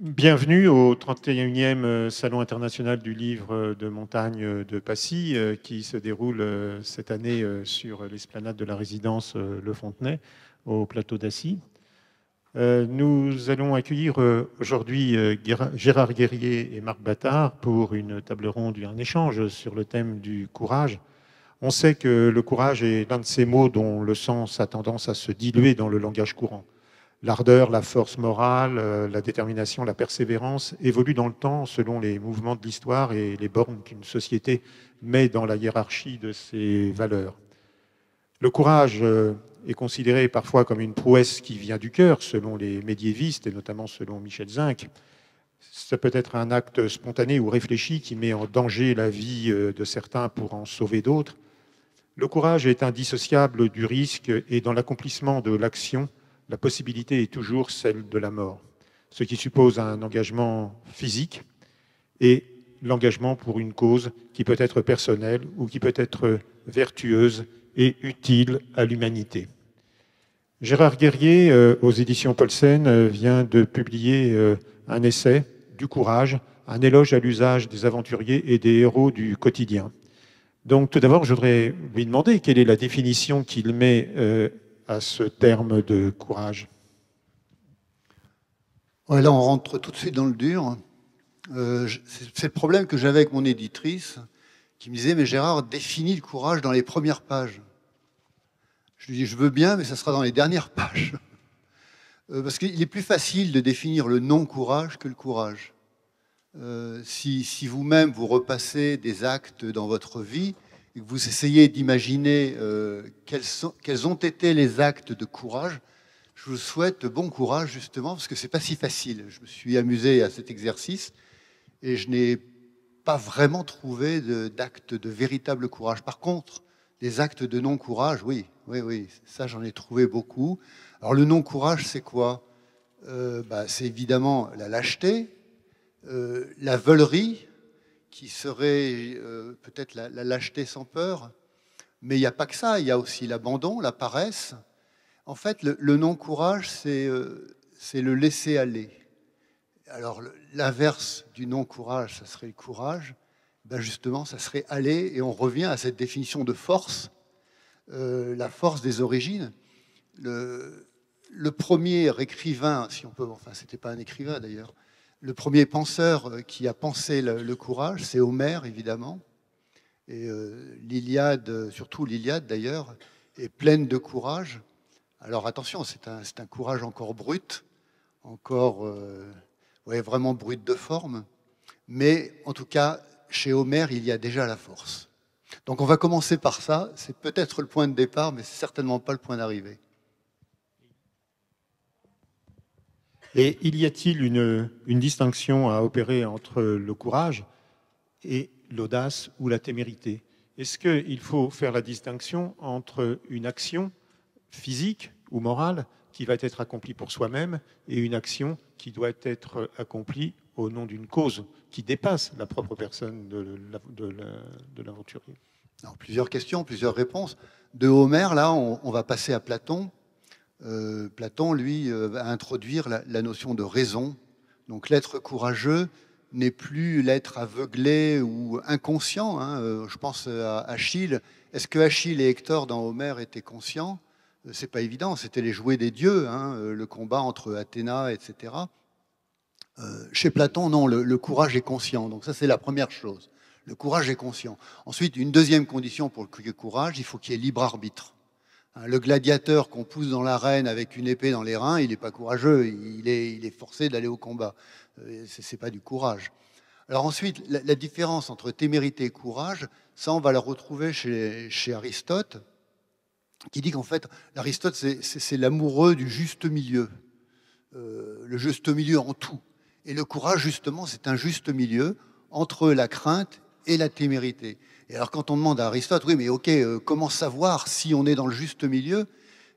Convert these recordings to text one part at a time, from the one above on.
Bienvenue au 31e Salon international du livre de montagne de Passy, qui se déroule cette année sur l'esplanade de la résidence Le Fontenay, au plateau d'Assy. Nous allons accueillir aujourd'hui Gérard Guerrier et Marc Battard pour une table ronde, un échange sur le thème du courage. On sait que le courage est l'un de ces mots dont le sens a tendance à se diluer dans le langage courant. L'ardeur, la force morale, la détermination, la persévérance évoluent dans le temps selon les mouvements de l'histoire et les bornes qu'une société met dans la hiérarchie de ses valeurs. Le courage est considéré parfois comme une prouesse qui vient du cœur, selon les médiévistes et notamment selon Michel Zinc. Ça peut être un acte spontané ou réfléchi qui met en danger la vie de certains pour en sauver d'autres. Le courage est indissociable du risque et dans l'accomplissement de l'action, la possibilité est toujours celle de la mort, ce qui suppose un engagement physique et l'engagement pour une cause qui peut être personnelle ou qui peut être vertueuse et utile à l'humanité. Gérard Guerrier, aux éditions Paulsen, vient de publier un essai du courage, un éloge à l'usage des aventuriers et des héros du quotidien. Donc tout d'abord, je voudrais lui demander quelle est la définition qu'il met à ce terme de courage. Ouais, là, on rentre tout de suite dans le dur. C'est le problème que j'avais avec mon éditrice, qui me disait, mais Gérard, définis le courage dans les premières pages. Je lui dis, je veux bien, mais ça sera dans les dernières pages. Parce qu'il est plus facile de définir le non-courage que le courage. Si vous-même, vous repassez des actes dans votre vie, et que vous essayez d'imaginer quels ont été les actes de courage, je vous souhaite bon courage, justement, parce que c'est pas si facile. Je me suis amusé à cet exercice et je n'ai pas vraiment trouvé d'actes de véritable courage. Par contre, des actes de non-courage, oui, ça j'en ai trouvé beaucoup. Alors le non-courage, c'est quoi? C'est évidemment la lâcheté, la veulerie, qui serait peut-être la lâcheté sans peur, mais il n'y a pas que ça, il y a aussi l'abandon, la paresse. En fait, le non-courage, c'est le laisser-aller. Alors, l'inverse du non-courage, ça serait le courage. Ben justement, ça serait aller, et on revient à cette définition de force, la force des origines. Le premier écrivain, si on peut, enfin, c'était pas un écrivain d'ailleurs, le premier penseur qui a pensé le courage, c'est Homère, évidemment. Et l'Iliade, surtout l'Iliade d'ailleurs, est pleine de courage. Alors attention, c'est un courage encore brut, encore vraiment brut de forme. Mais en tout cas, chez Homère, il y a déjà la force. Donc on va commencer par ça. C'est peut-être le point de départ, mais c'est certainement pas le point d'arrivée. Et y a-t-il une distinction à opérer entre le courage et l'audace ou la témérité? Est-ce qu'il faut faire la distinction entre une action physique ou morale qui va être accomplie pour soi-même et une action qui doit être accomplie au nom d'une cause qui dépasse la propre personne de l'aventurier? Alors, plusieurs questions, plusieurs réponses. De Homère, là, on va passer à Platon. Platon, lui, va introduire la notion de raison. Donc l'être courageux n'est plus l'être aveuglé ou inconscient. Hein. Je pense à Achille. Est-ce que Achille et Hector dans Homère étaient conscients? C'est pas évident. C'était les jouets des dieux, hein, le combat entre Athéna, etc. Chez Platon, non, le courage est conscient. Donc ça, c'est la première chose. Le courage est conscient. Ensuite, une deuxième condition pour le courage, il faut qu'il y ait libre arbitre. Le gladiateur qu'on pousse dans l'arène avec une épée dans les reins, il n'est pas courageux, il est forcé d'aller au combat. Ce n'est pas du courage. Alors ensuite, la différence entre témérité et courage, ça on va la retrouver chez Aristote, qui dit qu'en fait, Aristote c'est l'amoureux du juste milieu, le juste milieu en tout. Et le courage, justement, c'est un juste milieu entre la crainte et la témérité. Et alors quand on demande à Aristote, oui mais ok, comment savoir si on est dans le juste milieu?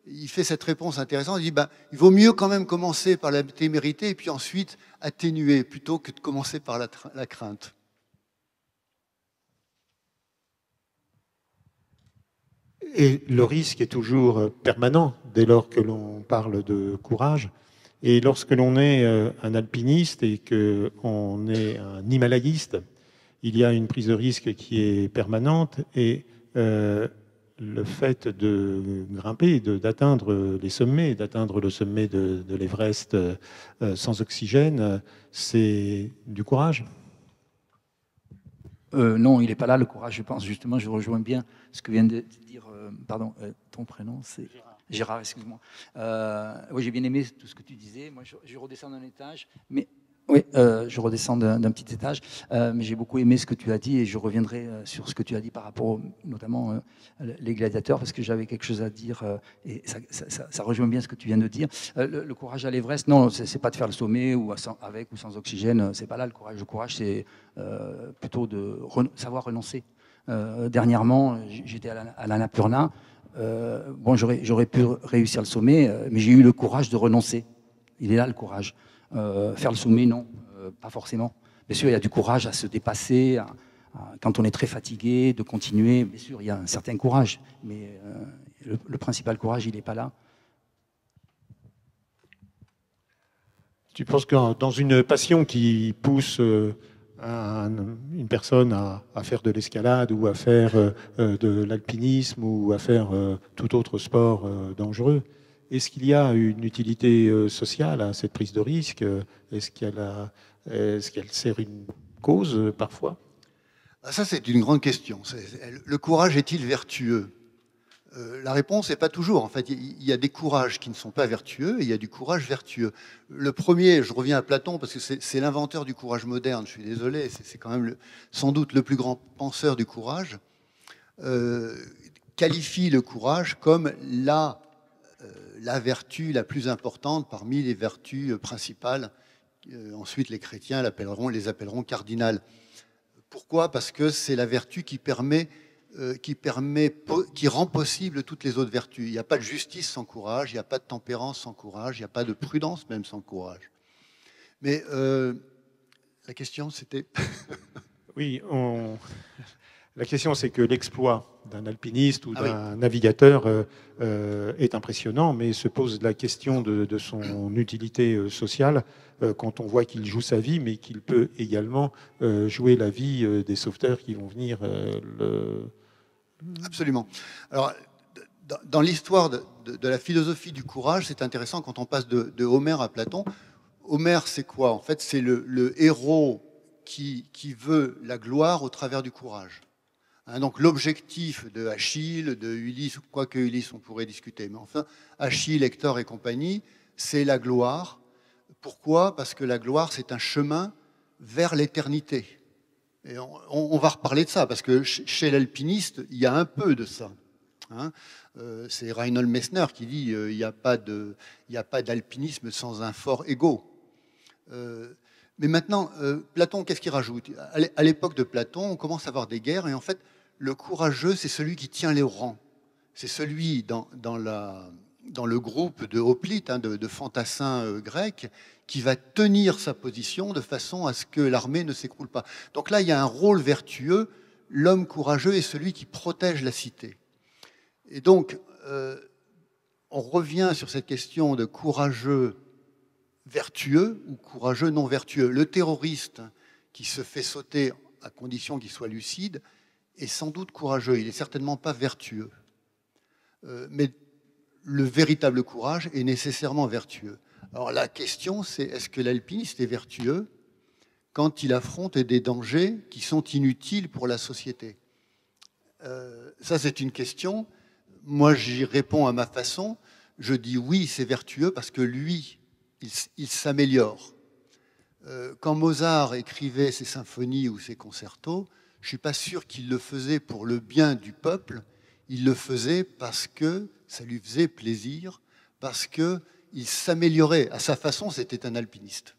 Il fait cette réponse intéressante, il dit, il vaut mieux quand même commencer par la témérité et puis ensuite atténuer, plutôt que de commencer par la crainte. Et le risque est toujours permanent dès lors que l'on parle de courage. Et lorsque l'on est un alpiniste et qu'on est un himalayiste, il y a une prise de risque qui est permanente et le fait de grimper, d'atteindre les sommets, d'atteindre le sommet de l'Everest sans oxygène, c'est du courage. Non, il n'est pas là, le courage, je pense. Justement, je rejoins bien ce que vient de dire. Pardon, ton prénom, c'est Gérard, excuse-moi. Oui, j'ai bien aimé tout ce que tu disais. Moi, je redescends d'un étage, mais oui, je redescends d'un petit étage, mais j'ai beaucoup aimé ce que tu as dit et je reviendrai sur ce que tu as dit par rapport notamment les gladiateurs, parce que j'avais quelque chose à dire et ça rejoint bien ce que tu viens de dire. Le courage à l'Everest, non, c'est pas de faire le sommet ou avec ou sans oxygène, c'est pas là le courage. Le courage, c'est plutôt de savoir renoncer. Dernièrement, j'étais à l'Annapurna. Bon, j'aurais pu réussir le sommet, mais j'ai eu le courage de renoncer. Il est là le courage. Faire le sommet, non, pas forcément. Bien sûr, il y a du courage à se dépasser, quand on est très fatigué, de continuer. Bien sûr, il y a un certain courage, mais le principal courage, il n'est pas là. Tu penses que dans une passion qui pousse une personne à faire de l'escalade ou à faire de l'alpinisme ou à faire tout autre sport dangereux, est-ce qu'il y a une utilité sociale à cette prise de risque? Est-ce qu'elle sert une cause parfois? Ça, c'est une grande question. Le courage est-il vertueux? La réponse n'est pas toujours. En fait, il y a des courages qui ne sont pas vertueux et il y a du courage vertueux. Le premier, je reviens à Platon parce que c'est l'inventeur du courage moderne, je suis désolé, c'est quand même sans doute le plus grand penseur du courage, qualifie le courage comme la vertu la plus importante parmi les vertus principales. Ensuite, les chrétiens les appelleront cardinales. Pourquoi? Parce que c'est la vertu qui rend possible toutes les autres vertus. Il n'y a pas de justice sans courage, il n'y a pas de tempérance sans courage, il n'y a pas de prudence même sans courage. Mais la question, c'était... Oui, la question, c'est que l'exploit d'un alpiniste ou d'un navigateur est impressionnant, mais se pose la question de son utilité sociale quand on voit qu'il joue sa vie, mais qu'il peut également jouer la vie des sauveteurs qui vont venir Absolument. Alors, dans l'histoire de la philosophie du courage, c'est intéressant quand on passe de Homère à Platon. Homère, c'est quoi? En fait, c'est le héros qui veut la gloire au travers du courage. Hein, donc l'objectif de Achille, de Ulysse, quoique Ulysse on pourrait discuter, mais enfin, Achille, Hector et compagnie, c'est la gloire. Pourquoi? Parce que la gloire, c'est un chemin vers l'éternité. Et on va reparler de ça, parce que chez l'alpiniste, il y a un peu de ça. Hein, c'est Reinhold Messner qui dit il n'y a pas d'alpinisme sans un fort ego. Mais maintenant, Platon, qu'est-ce qu'il rajoute? À l'époque de Platon, on commence à avoir des guerres, et en fait, le courageux, c'est celui qui tient les rangs. C'est celui dans le groupe de hoplites, hein, de fantassins grecs, qui va tenir sa position de façon à ce que l'armée ne s'écroule pas. Donc là, il y a un rôle vertueux. L'homme courageux est celui qui protège la cité. Et donc, on revient sur cette question de courageux vertueux ou courageux non vertueux. Le terroriste qui se fait sauter à condition qu'il soit lucide est sans doute courageux. Il n'est certainement pas vertueux. Mais le véritable courage est nécessairement vertueux. Alors la question, c'est est-ce que l'alpiniste est vertueux quand il affronte des dangers qui sont inutiles pour la société? Ça, c'est une question. Moi, j'y réponds à ma façon. Je dis oui, c'est vertueux parce que lui, il s'améliore. Quand Mozart écrivait ses symphonies ou ses concertos, je ne suis pas sûr qu'il le faisait pour le bien du peuple. Il le faisait parce que ça lui faisait plaisir, parce qu'il s'améliorait. À sa façon, c'était un alpiniste.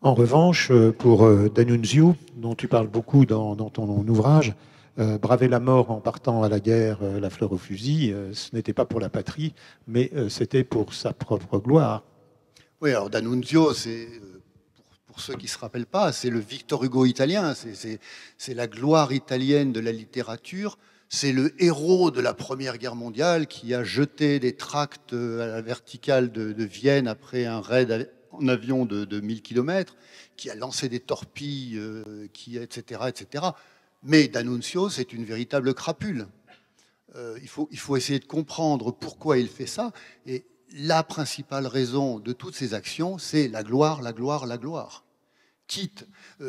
En revanche, pour D'Annunzio, dont tu parles beaucoup dans ton ouvrage, braver la mort en partant à la guerre, la fleur au fusil, ce n'était pas pour la patrie, mais c'était pour sa propre gloire. Oui, alors D'Annunzio, c'est, pour ceux qui ne se rappellent pas, c'est le Victor Hugo italien, c'est la gloire italienne de la littérature. C'est le héros de la Première Guerre mondiale qui a jeté des tracts à la verticale de Vienne après un raid en avion de 1000 km, qui a lancé des torpilles, etc., etc. Mais D'Annunzio, c'est une véritable crapule. Il faut essayer de comprendre pourquoi il fait ça. Et la principale raison de toutes ces actions, c'est la gloire, la gloire, la gloire. Quitte,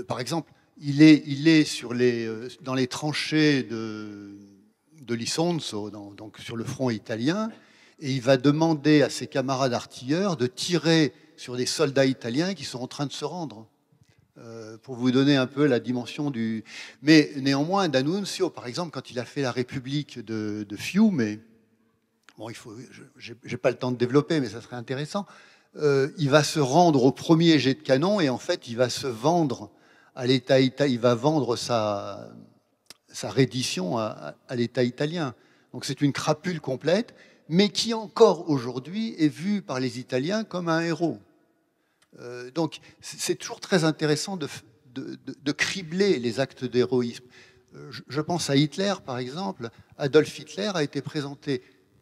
par exemple, il est dans les tranchées de Lisonzo, donc sur le front italien, et il va demander à ses camarades artilleurs de tirer sur des soldats italiens qui sont en train de se rendre. Pour vous donner un peu la dimension du... Mais néanmoins, D'Annunzio, par exemple, quand il a fait la République de Fiume, bon, je n'ai pas le temps de développer, mais ça serait intéressant, il va se rendre au premier jet de canon et en fait, il va se vendre à l'État italien, il va vendre sa reddition à l'État italien. Donc c'est une crapule complète, mais qui encore aujourd'hui est vue par les Italiens comme un héros. Donc c'est toujours très intéressant de cribler les actes d'héroïsme. Je pense à Hitler, par exemple. Adolf Hitler a été présenté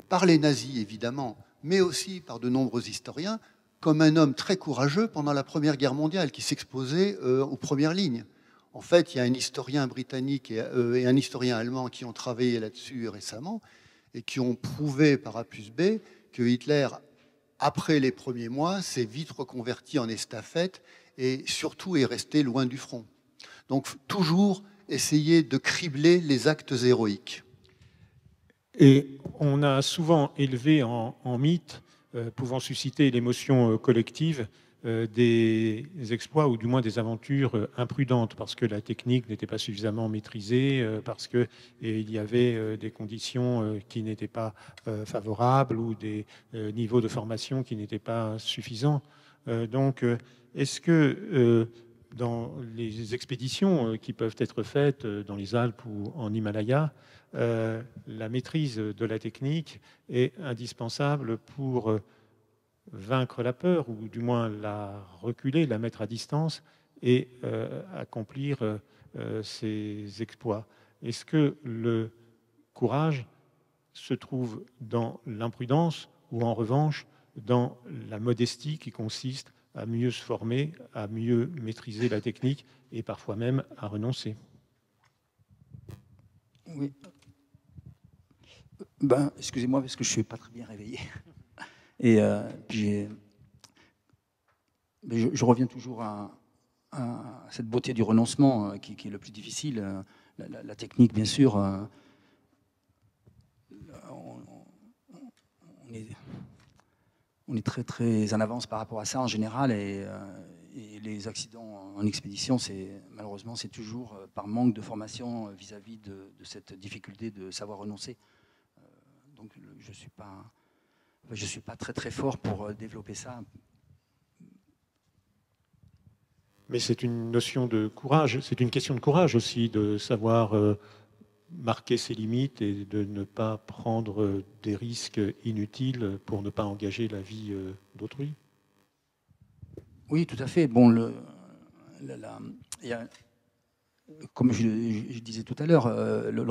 par les nazis, évidemment, mais aussi par de nombreux historiens, comme un homme très courageux pendant la Première Guerre mondiale, qui s'exposait aux premières lignes. En fait, il y a un historien britannique et un historien allemand qui ont travaillé là-dessus récemment et qui ont prouvé par A plus B que Hitler, après les premiers mois, s'est vite reconverti en estafette et surtout est resté loin du front. Donc toujours essayer de cribler les actes héroïques. Et on a souvent élevé en mythe, pouvant susciter l'émotion collective, des exploits ou du moins des aventures imprudentes parce que la technique n'était pas suffisamment maîtrisée, parce qu'il y avait des conditions qui n'étaient pas favorables ou des niveaux de formation qui n'étaient pas suffisants. Donc, est-ce que dans les expéditions qui peuvent être faites dans les Alpes ou en Himalaya, la maîtrise de la technique est indispensable pour vaincre la peur, ou du moins la reculer, la mettre à distance et accomplir ses exploits? Est-ce que le courage se trouve dans l'imprudence ou en revanche dans la modestie qui consiste à mieux se former, à mieux maîtriser la technique et parfois même à renoncer? Oui. Excusez-moi parce que je ne suis pas très bien réveillé. Et je reviens toujours à cette beauté du renoncement qui est le plus difficile. La technique, bien sûr, on est très, très en avance par rapport à ça en général. Et les accidents en expédition, malheureusement, c'est toujours par manque de formation vis-à-vis de cette difficulté de savoir renoncer. Donc, je ne suis pas très très fort pour développer ça. Mais c'est une notion de courage, c'est une question de courage aussi, de savoir marquer ses limites et de ne pas prendre des risques inutiles pour ne pas engager la vie d'autrui. Oui, tout à fait. Bon, comme je disais tout à l'heure, le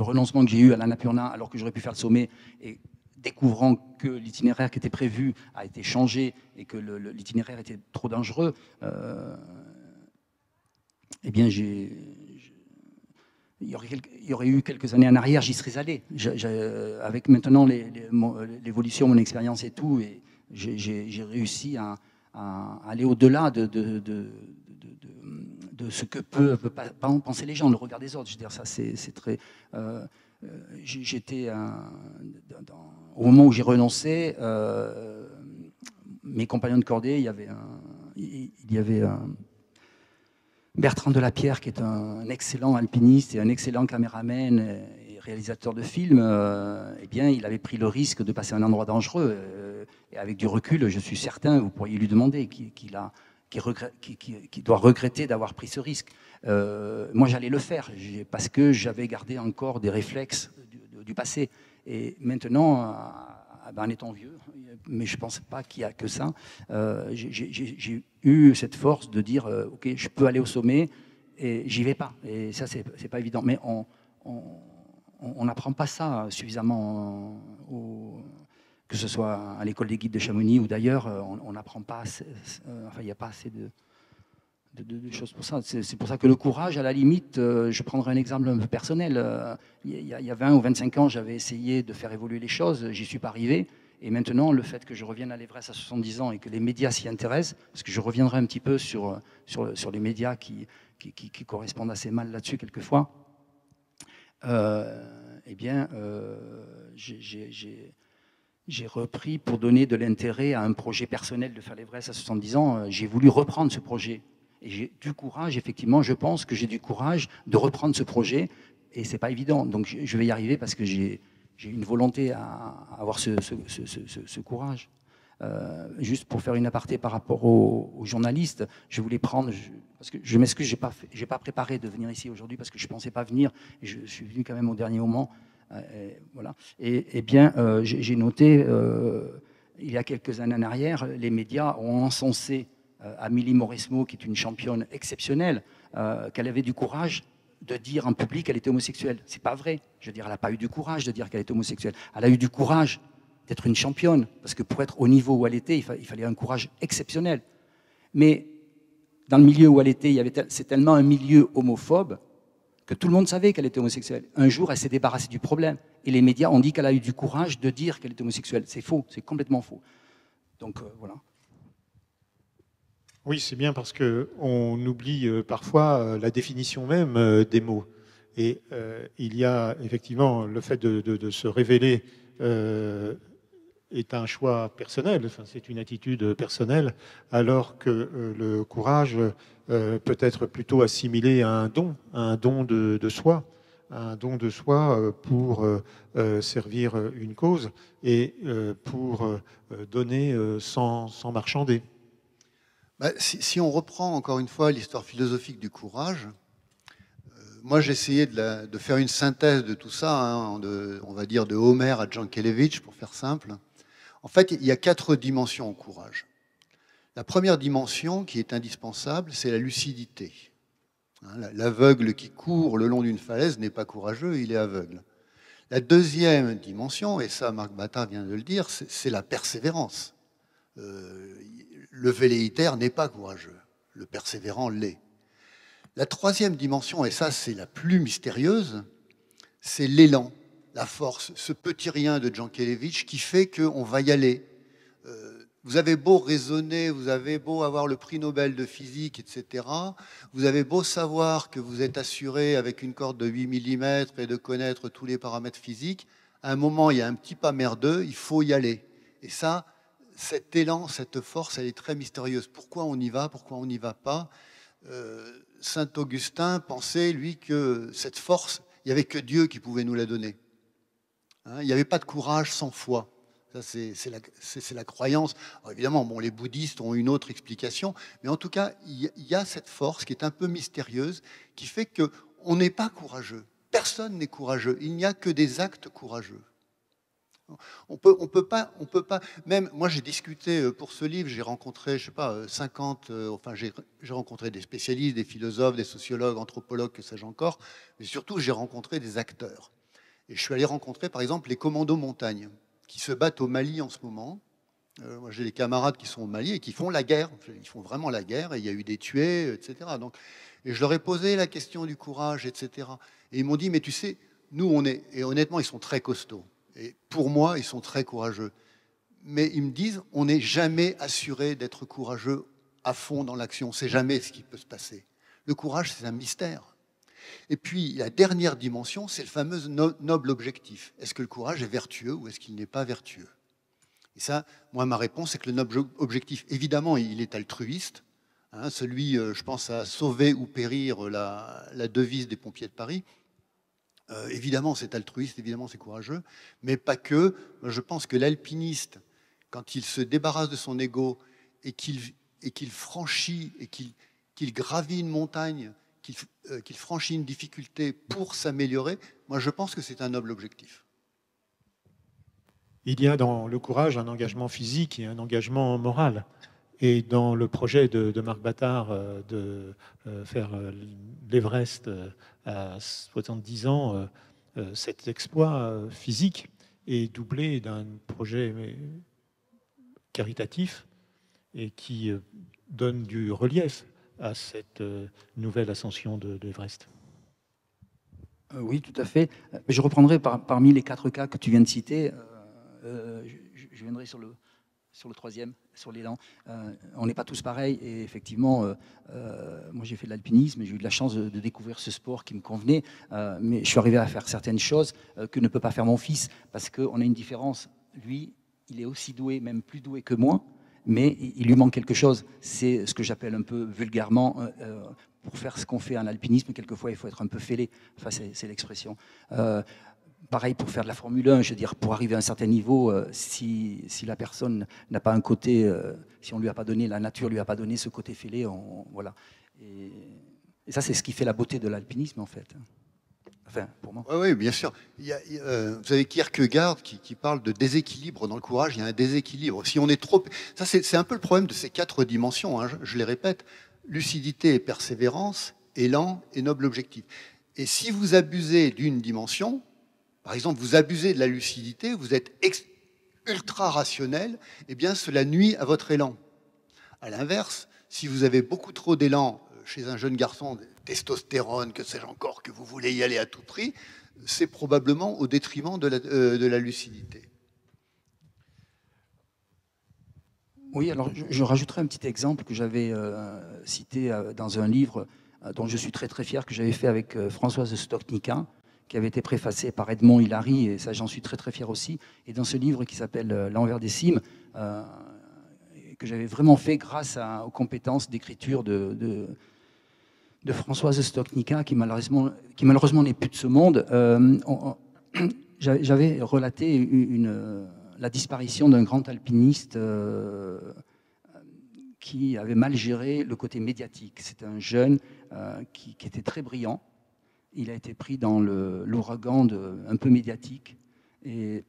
renoncement que j'ai eu à l'Annapurna, alors que j'aurais pu faire le sommet, et découvrant que l'itinéraire qui était prévu a été changé et que l'itinéraire était trop dangereux, eh bien, il y aurait eu quelques années en arrière, j'y serais allé. Avec maintenant l'évolution, mon expérience et tout, et j'ai réussi à aller au-delà de ce que peuvent penser les gens, le regard des autres. Je veux dire, ça, c'est très... J'étais au moment où j'ai renoncé, mes compagnons de cordée, il y avait Bertrand Delapierre, qui est un excellent alpiniste et un excellent caméraman et réalisateur de films. Eh bien, il avait pris le risque de passer un endroit dangereux. Et avec du recul, je suis certain, vous pourriez lui demander qu'il doit regretter d'avoir pris ce risque. Moi, j'allais le faire parce que j'avais gardé encore des réflexes du passé. Et maintenant, en étant vieux, mais je ne pense pas qu'il n'y a que ça, j'ai eu cette force de dire ok, je peux aller au sommet et j'y vais pas. Et ça, c'est pas évident. Mais on n'apprend pas ça suffisamment, que ce soit à l'école des guides de Chamonix ou d'ailleurs, on n'apprend pas, enfin, il n'y a pas assez de choses pour ça. C'est pour ça que le courage, à la limite, je prendrai un exemple un peu personnel. Il y a 20 ou 25 ans, j'avais essayé de faire évoluer les choses, j'y suis pas arrivé. Et maintenant, le fait que je revienne à l'Everest à 70 ans et que les médias s'y intéressent, parce que je reviendrai un petit peu sur les médias qui correspondent assez mal là-dessus quelquefois, eh bien, j'ai repris pour donner de l'intérêt à un projet personnel de faire l'Everest à 70 ans. J'ai voulu reprendre ce projet. Et j'ai du courage, effectivement, je pense que j'ai du courage de reprendre ce projet. Et ce n'est pas évident. Donc je vais y arriver parce que j'ai une volonté à avoir ce courage. Juste pour faire une aparté par rapport aux journalistes, je voulais prendre, parce que je m'excuse, je n'ai pas préparé de venir ici aujourd'hui parce que je ne pensais pas venir, et je suis venu quand même au dernier moment. Voilà. Et bien, j'ai noté, il y a quelques années en arrière, les médias ont encensé Amélie Mauresmo, qui est une championne exceptionnelle, qu'elle avait du courage de dire en public qu'elle était homosexuelle. C'est pas vrai. Je veux dire, elle n'a pas eu du courage de dire qu'elle était homosexuelle. Elle a eu du courage d'être une championne, parce que pour être au niveau où elle était, il fallait un courage exceptionnel. Mais dans le milieu où elle était, c'est tellement un milieu homophobe que tout le monde savait qu'elle était homosexuelle. Un jour, elle s'est débarrassée du problème. Et les médias ont dit qu'elle a eu du courage de dire qu'elle était homosexuelle. C'est faux, c'est complètement faux. Donc voilà. Oui, c'est bien parce qu'on oublie parfois la définition même des mots. Et il y a effectivement le fait de se révéler est un choix personnel, enfin, c'est une attitude personnelle, alors que le courage peut être plutôt assimilé à un don de soi, un don de soi pour servir une cause et pour donner sans marchander. Bah, si on reprend encore une fois l'histoire philosophique du courage, moi j'ai essayé de faire une synthèse de tout ça, hein, on va dire de Homère à Jankélévitch, pour faire simple. En fait, il y a 4 dimensions au courage. La première dimension qui est indispensable, c'est la lucidité. L'aveugle qui court le long d'une falaise n'est pas courageux, il est aveugle. La deuxième dimension, et ça Marc Bata vient de le dire, c'est la persévérance. Le velléitaire n'est pas courageux, le persévérant l'est. La troisième dimension, et ça c'est la plus mystérieuse, c'est l'élan, la force, ce petit rien de Jankélévitch qui fait qu'on va y aller. Vous avez beau raisonner, vous avez beau avoir le prix Nobel de physique, etc. Vous avez beau savoir que vous êtes assuré avec une corde de 8 mm et de connaître tous les paramètres physiques, à un moment, il y a un petit pas merdeux, il faut y aller. Et ça, cet élan, cette force, elle est très mystérieuse. Pourquoi on y va, pourquoi on n'y va pas? Saint Augustin pensait, lui, que cette force, il n'y avait que Dieu qui pouvait nous la donner. Il n'y avait pas de courage sans foi. Ça, c'est la croyance. Alors évidemment, bon, les bouddhistes ont une autre explication, mais en tout cas, il y a cette force qui est un peu mystérieuse, qui fait qu'on n'est pas courageux. Personne n'est courageux. Il n'y a que des actes courageux. On peut pas. Même moi, j'ai discuté pour ce livre. J'ai rencontré, je sais pas, 50. Enfin, j'ai rencontré des spécialistes, des philosophes, des sociologues, anthropologues, que sais-je encore. Mais surtout, j'ai rencontré des acteurs. Et je suis allé rencontrer, par exemple, les commandos montagne qui se battent au Mali en ce moment. Moi, j'ai des camarades qui sont au Mali et qui font la guerre. Ils font vraiment la guerre et il y a eu des tués, etc. Donc, et je leur ai posé la question du courage, etc. Et ils m'ont dit, mais tu sais, nous, on est... Et honnêtement, ils sont très costauds. Et pour moi, ils sont très courageux. Mais ils me disent, on n'est jamais assuré d'être courageux à fond dans l'action. On ne sait jamais ce qui peut se passer. Le courage, c'est un mystère. Et puis, la dernière dimension, c'est le fameux noble objectif. Est-ce que le courage est vertueux ou est-ce qu'il n'est pas vertueux? Et ça, moi, ma réponse, c'est que le noble objectif, évidemment, il est altruiste. Hein, celui, je pense, à sauver ou périr la devise des pompiers de Paris. Évidemment, c'est altruiste, évidemment, c'est courageux, mais pas que. Je pense que l'alpiniste, quand il se débarrasse de son ego et qu'il franchit et qu'il gravit une montagne, qu'il franchit une difficulté pour s'améliorer, moi je pense que c'est un noble objectif. Il y a dans le courage un engagement physique et un engagement moral. Et dans le projet de Marc Bata de faire l'Everest à 70 ans, cet exploit physique est doublé d'un projet caritatif et qui donne du relief à cette nouvelle ascension de l'Everest. Oui, tout à fait. Je reprendrai parmi les 4 cas que tu viens de citer, je viendrai sur le troisième, sur l'élan. On n'est pas tous pareils et effectivement, moi j'ai fait de l'alpinisme et j'ai eu de la chance de découvrir ce sport qui me convenait, mais je suis arrivé à faire certaines choses que ne peut pas faire mon fils parce qu'on a une différence. Lui, il est aussi doué, même plus doué que moi, mais il lui manque quelque chose. C'est ce que j'appelle un peu vulgairement, pour faire ce qu'on fait en alpinisme, quelquefois il faut être un peu fêlé, enfin c'est l'expression. Pareil pour faire de la Formule 1, je veux dire, pour arriver à un certain niveau, si la personne n'a pas un côté, si on lui a pas donné, la nature lui a pas donné ce côté fêlé, voilà. Et ça, c'est ce qui fait la beauté de l'alpinisme, en fait. Enfin, pour moi. Oui, bien sûr. Vous avez Kierkegaard qui parle de déséquilibre dans le courage. Il y a un déséquilibre. Si on est trop, ça c'est un peu le problème de ces 4 dimensions. Hein, je les répète lucidité et persévérance, élan et noble objectif. Et si vous abusez d'une dimension, par exemple, vous abusez de la lucidité, vous êtes ultra rationnel, eh bien, cela nuit à votre élan. À l'inverse, si vous avez beaucoup trop d'élan chez un jeune garçon, testostérone, que sais-je encore, que vous voulez y aller à tout prix, c'est probablement au détriment de la lucidité. Oui, alors je rajouterai un petit exemple que j'avais cité dans un livre dont je suis très très fier, que j'avais fait avec Françoise Stoknica, qui avait été préfacé par Edmond Hilary, et ça j'en suis très très fier aussi. Et dans ce livre qui s'appelle L'envers des cimes, que j'avais vraiment fait grâce aux compétences d'écriture de Françoise Stoknica, qui malheureusement n'est plus de ce monde, j'avais relaté la disparition d'un grand alpiniste qui avait mal géré le côté médiatique. C'était un jeune qui était très brillant. Il a été pris dans l'ouragan un peu médiatique et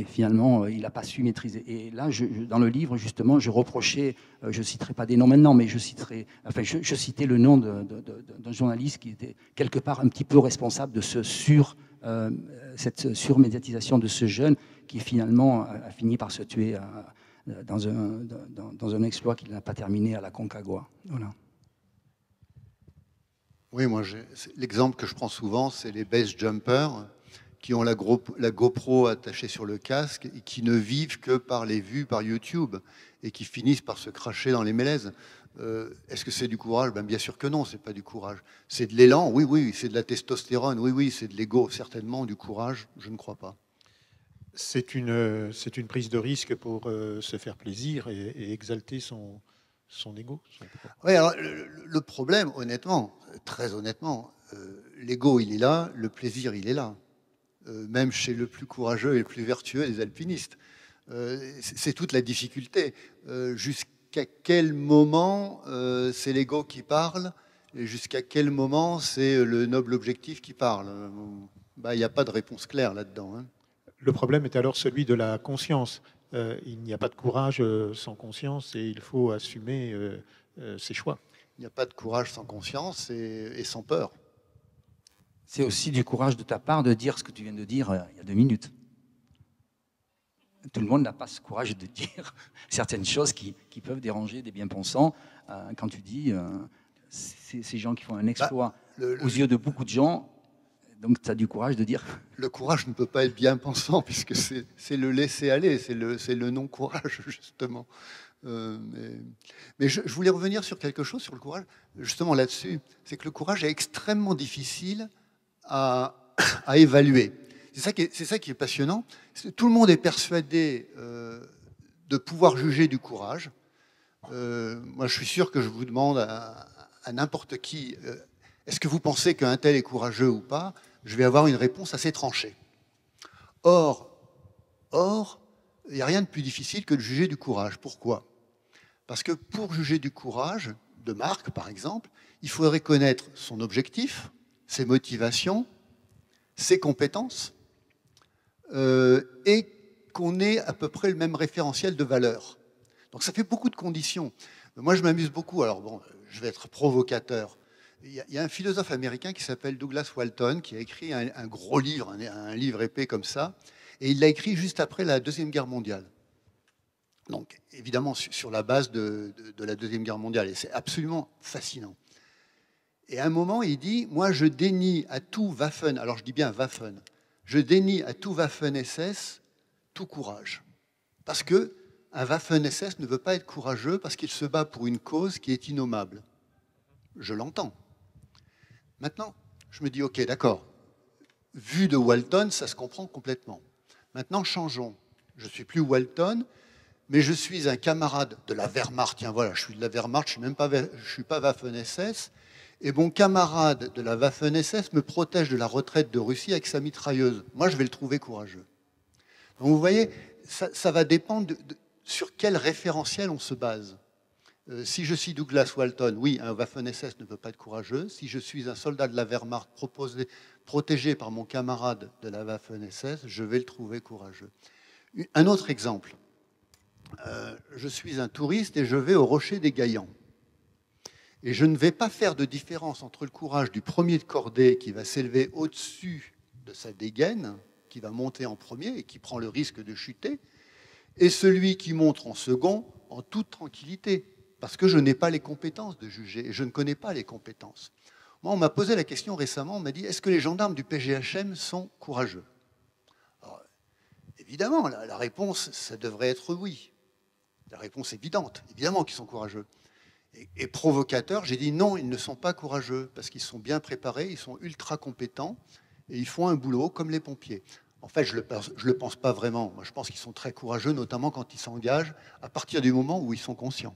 finalement, il n'a pas su maîtriser. Et là, dans le livre, justement, je reprochais, je ne citerai pas des noms maintenant, mais je citais le nom d'un journaliste qui était quelque part un petit peu responsable de cette surmédiatisation de ce jeune qui finalement a fini par se tuer dans un exploit qu'il n'a pas terminé à la Concagua. Voilà. Oui, moi, l'exemple que je prends souvent, c'est les base jumpers qui ont la GoPro attachée sur le casque et qui ne vivent que par les vues par YouTube et qui finissent par se cracher dans les mélèzes. Est-ce que c'est du courage? Bien sûr que non, c'est pas du courage. C'est de l'élan, oui, c'est de la testostérone, oui, c'est de l'ego, certainement. Du courage, je ne crois pas. C'est une prise de risque pour se faire plaisir et exalter son ego. Oui, alors le problème, honnêtement, très honnêtement, l'ego, il est là, le plaisir, il est là. Même chez le plus courageux et le plus vertueux des alpinistes. C'est toute la difficulté. Jusqu'à quel moment c'est l'ego qui parle et jusqu'à quel moment c'est le noble objectif qui parle? Il n'y a pas de réponse claire là-dedans. Hein. Le problème est alors celui de la conscience. Il n'y a pas de courage sans conscience et il faut assumer ses choix. Il n'y a pas de courage sans conscience et sans peur. C'est aussi du courage de ta part de dire ce que tu viens de dire il y a 2 minutes. Tout le monde n'a pas ce courage de dire certaines choses qui peuvent déranger des bien-pensants. Quand tu dis ces gens qui font un exploit aux yeux de beaucoup de gens, donc tu as du courage de dire... Le courage ne peut pas être bien-pensant puisque c'est le laisser-aller, c'est le non-courage, justement. Mais je voulais revenir sur quelque chose, sur le courage, justement là-dessus. C'est que le courage est extrêmement difficile à évaluer. C'est ça qui est passionnant. Tout le monde est persuadé de pouvoir juger du courage. Moi, je suis sûr que je vous demande à n'importe qui, est-ce que vous pensez qu'un tel est courageux ou pas? Je vais avoir une réponse assez tranchée. Or, il n'y a rien de plus difficile que de juger du courage. Pourquoi? Parce que pour juger du courage, de Marc par exemple, il faudrait connaître son objectif, ses motivations, ses compétences, et qu'on ait à peu près le même référentiel de valeur. Donc ça fait beaucoup de conditions. Moi je m'amuse beaucoup, alors bon, je vais être provocateur. Il y a un philosophe américain qui s'appelle Douglas Walton, qui a écrit un gros livre, un livre épais comme ça, et il l'a écrit juste après la Deuxième Guerre mondiale. Donc, évidemment, sur la base de la Deuxième Guerre mondiale, et c'est absolument fascinant. Et à un moment, il dit, moi, je dénie à tout Waffen, alors je dis bien Waffen, je dénie à tout Waffen-SS tout courage. Parce que un Waffen-SS ne veut pas être courageux parce qu'il se bat pour une cause qui est innommable. Je l'entends. Maintenant, je me dis, ok, d'accord. Vu de Walton, ça se comprend complètement. Maintenant, changeons. Je ne suis plus Walton, mais je suis un camarade de la Wehrmacht. Tiens, voilà, je suis de la Wehrmacht, je ne suis pas Waffen-SS. Et mon camarade de la Waffen-SS me protège de la retraite de Russie avec sa mitrailleuse. Moi, je vais le trouver courageux. Donc, vous voyez, ça va dépendre sur quel référentiel on se base. Si je suis Douglas Walton, oui, un Waffen-SS ne peut pas être courageux. Si je suis un soldat de la Wehrmacht protégé par mon camarade de la Waffen-SS, je vais le trouver courageux. Un autre exemple. Je suis un touriste et je vais au Rocher des Gaillans. Et je ne vais pas faire de différence entre le courage du premier de cordée qui va s'élever au-dessus de sa dégaine, qui va monter en premier et qui prend le risque de chuter, et celui qui monte en second en toute tranquillité, parce que je n'ai pas les compétences de juger, et je ne connais pas les compétences. Moi, on m'a posé la question récemment, on m'a dit, est-ce que les gendarmes du PGHM sont courageux? Alors, évidemment, la réponse, ça devrait être oui. La réponse est évidente, évidemment qu'ils sont courageux. Et provocateur, j'ai dit non, ils ne sont pas courageux, parce qu'ils sont bien préparés, ils sont ultra compétents, et ils font un boulot comme les pompiers. En fait, je ne le pense pas vraiment. Moi, je pense qu'ils sont très courageux, notamment quand ils s'engagent, à partir du moment où ils sont conscients.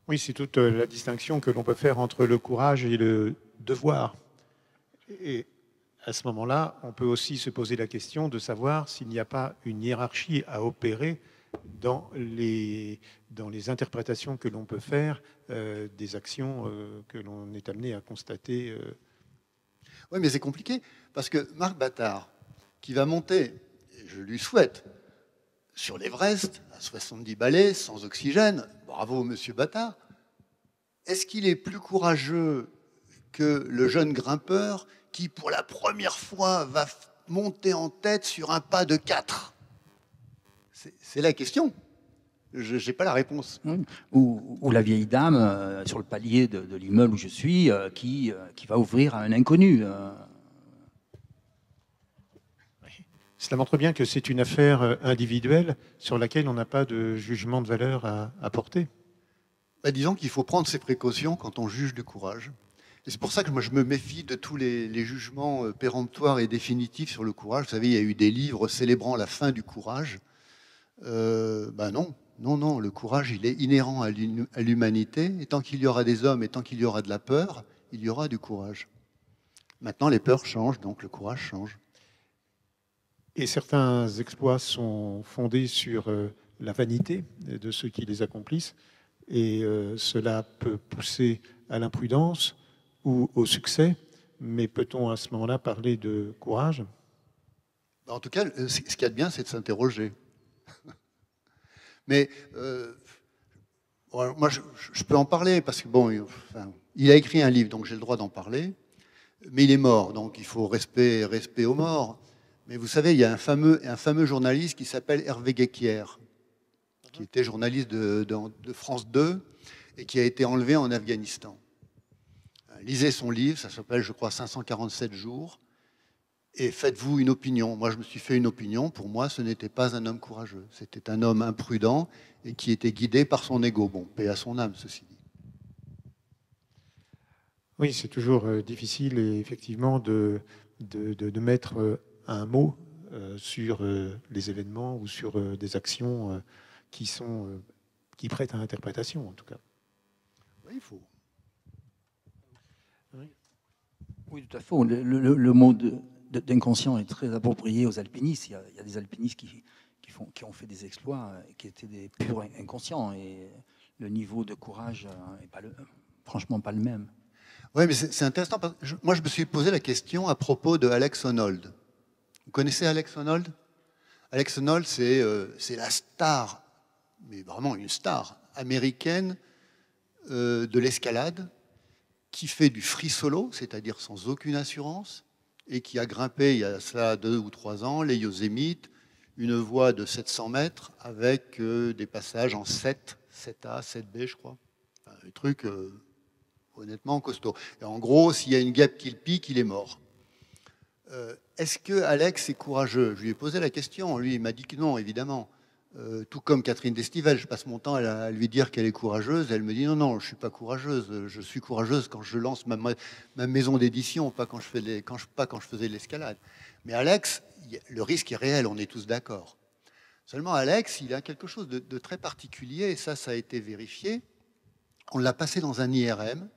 Oui, c'est toute la distinction que l'on peut faire entre le courage et le devoir. Et à ce moment-là, on peut aussi se poser la question de savoir s'il n'y a pas une hiérarchie à opérer dans les interprétations que l'on peut faire des actions que l'on est amené à constater. Oui, mais c'est compliqué, parce que Marc Bâtard, qui va monter, et je lui souhaite, sur l'Everest, à 70 balais, sans oxygène, bravo monsieur Bâtard, est-ce qu'il est plus courageux que le jeune grimpeur qui, pour la première fois, va monter en tête sur un pas de 4? C'est la question. Je n'ai pas la réponse. Ou la vieille dame sur le palier de l'immeuble où je suis qui va ouvrir à un inconnu. Cela montre bien que c'est une affaire individuelle sur laquelle on n'a pas de jugement de valeur à porter. Disons qu'il faut prendre ses précautions quand on juge du courage. Et c'est pour ça que moi je me méfie de tous les jugements péremptoires et définitifs sur le courage. Vous savez, il y a eu des livres célébrant la fin du courage. Non, le courage, il est inhérent à l'humanité. Et tant qu'il y aura des hommes et tant qu'il y aura de la peur, il y aura du courage. Maintenant, les peurs changent, donc le courage change. Et certains exploits sont fondés sur la vanité de ceux qui les accomplissent. Et cela peut pousser à l'imprudence ou au succès. Mais peut-on à ce moment-là parler de courage? En tout cas, ce qu'il y a de bien, c'est de s'interroger. Mais moi, je peux en parler parce que bon, il a écrit un livre, donc j'ai le droit d'en parler. Mais il est mort, donc il faut respect aux morts. Mais vous savez, il y a un fameux journaliste qui s'appelle Hervé Guéquier, qui était journaliste de France 2 et qui a été enlevé en Afghanistan. Lisez son livre, ça s'appelle, je crois, 547 jours. Et faites-vous une opinion. Moi, je me suis fait une opinion. Pour moi, ce n'était pas un homme courageux. C'était un homme imprudent et qui était guidé par son ego. Bon, paix à son âme, ceci dit. Oui, c'est toujours difficile, effectivement, de mettre un mot sur les événements ou sur des actions qui prêtent à interprétation, en tout cas. Oui, il faut. Oui, tout à fait. Le mot d'inconscient est très approprié aux alpinistes. Il y a des alpinistes qui ont fait des exploits qui étaient des purs inconscients. Et le niveau de courage n'est franchement pas le même. Oui, mais c'est intéressant. Parce que moi, je me suis posé la question à propos de Alex Honnold. Vous connaissez Alex Honnold? Alex Honnold, c'est la star, mais vraiment une star américaine de l'escalade. qui fait du free solo, c'est-à-dire sans aucune assurance, et qui a grimpé il y a cela 2 ou 3 ans les Yosémites, une voie de 700 mètres avec des passages en 7, 7A, 7B, je crois. Enfin, un truc honnêtement costaud. Et en gros, s'il y a une guêpe qui le pique, il est mort. Est-ce que Alex est courageux? Je lui ai posé la question. Lui, il m'a dit que non, évidemment. Tout comme Catherine Destivelle, je passe mon temps à lui dire qu'elle est courageuse. Elle me dit non, non, je ne suis pas courageuse. Je suis courageuse quand je lance ma maison d'édition, pas quand je faisais de l'escalade. Mais Alex, le risque est réel, on est tous d'accord. Seulement, Alex, il a quelque chose de très particulier, et ça a été vérifié. On l'a passé dans un IRM,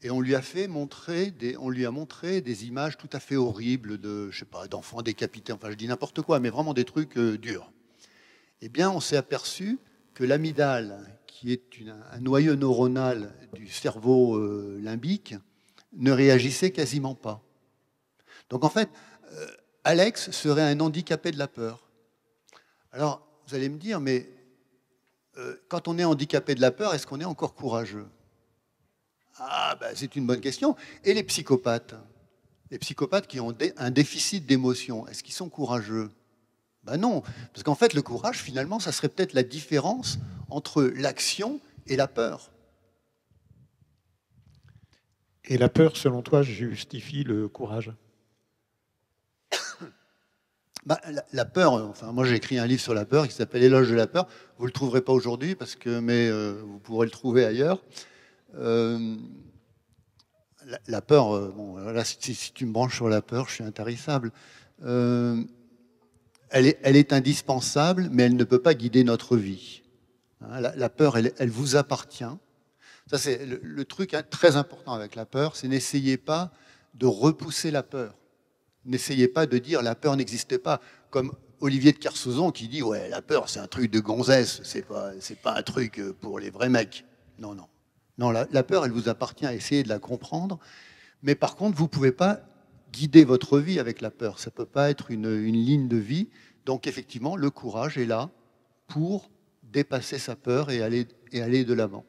et on lui a montré des images tout à fait horribles je sais pas, d'enfants décapités, enfin je dis n'importe quoi, mais vraiment des trucs durs. Eh bien, on s'est aperçu que l'amygdale, qui est un noyau neuronal du cerveau limbique, ne réagissait quasiment pas. Donc en fait, Alex serait un handicapé de la peur. Alors, vous allez me dire, mais quand on est handicapé de la peur, est-ce qu'on est encore courageux? Ah, ben, c'est une bonne question. Et les psychopathes qui ont un déficit d'émotion, est-ce qu'ils sont courageux? Ben non, parce qu'en fait, le courage, finalement, ça serait peut-être la différence entre l'action et la peur. Et la peur, selon toi, justifie le courage? Ben, la peur, enfin, moi j'ai écrit un livre sur la peur qui s'appelle Éloge de la peur. Vous ne le trouverez pas aujourd'hui, mais vous pourrez le trouver ailleurs. La peur, bon, là, si tu me branches sur la peur, je suis intarissable. Elle est indispensable, mais elle ne peut pas guider notre vie. Hein, la peur, elle vous appartient. Ça, c'est le truc très important avec la peur, c'est n'essayez pas de repousser la peur. N'essayez pas de dire la peur n'existe pas. Comme Olivier de Kersauzon qui dit ouais, la peur, c'est un truc de gonzesse, c'est pas un truc pour les vrais mecs. Non, non. Non, la peur, elle vous appartient, essayez de la comprendre. Mais par contre, vous ne pouvez pas guider votre vie avec la peur. Ça ne peut pas être une ligne de vie. Donc effectivement, le courage est là pour dépasser sa peur et aller de l'avant.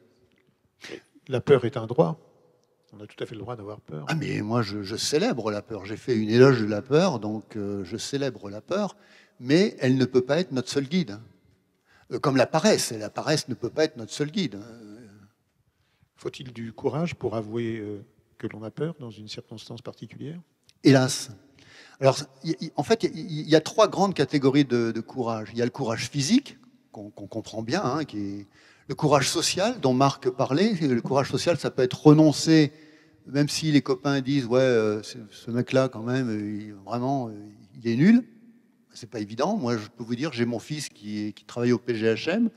La peur est un droit. On a tout à fait le droit d'avoir peur. Ah mais moi, je célèbre la peur. J'ai fait une éloge de la peur, donc je célèbre la peur. Mais elle ne peut pas être notre seul guide. Comme la paresse. La paresse ne peut pas être notre seul guide. Faut-il du courage pour avouer que l'on a peur dans une circonstance particulière? Hélas. Alors, en fait, il y a 3 grandes catégories de courage. Il y a le courage physique, qu'on comprend bien, hein, qui est le courage social, dont Marc parlait. Le courage social, ça peut être renoncer, même si les copains disent « Ouais, ce mec-là, quand même, vraiment, il est nul ». C'est pas évident. Moi, je peux vous dire, j'ai mon fils qui travaille au PGHM.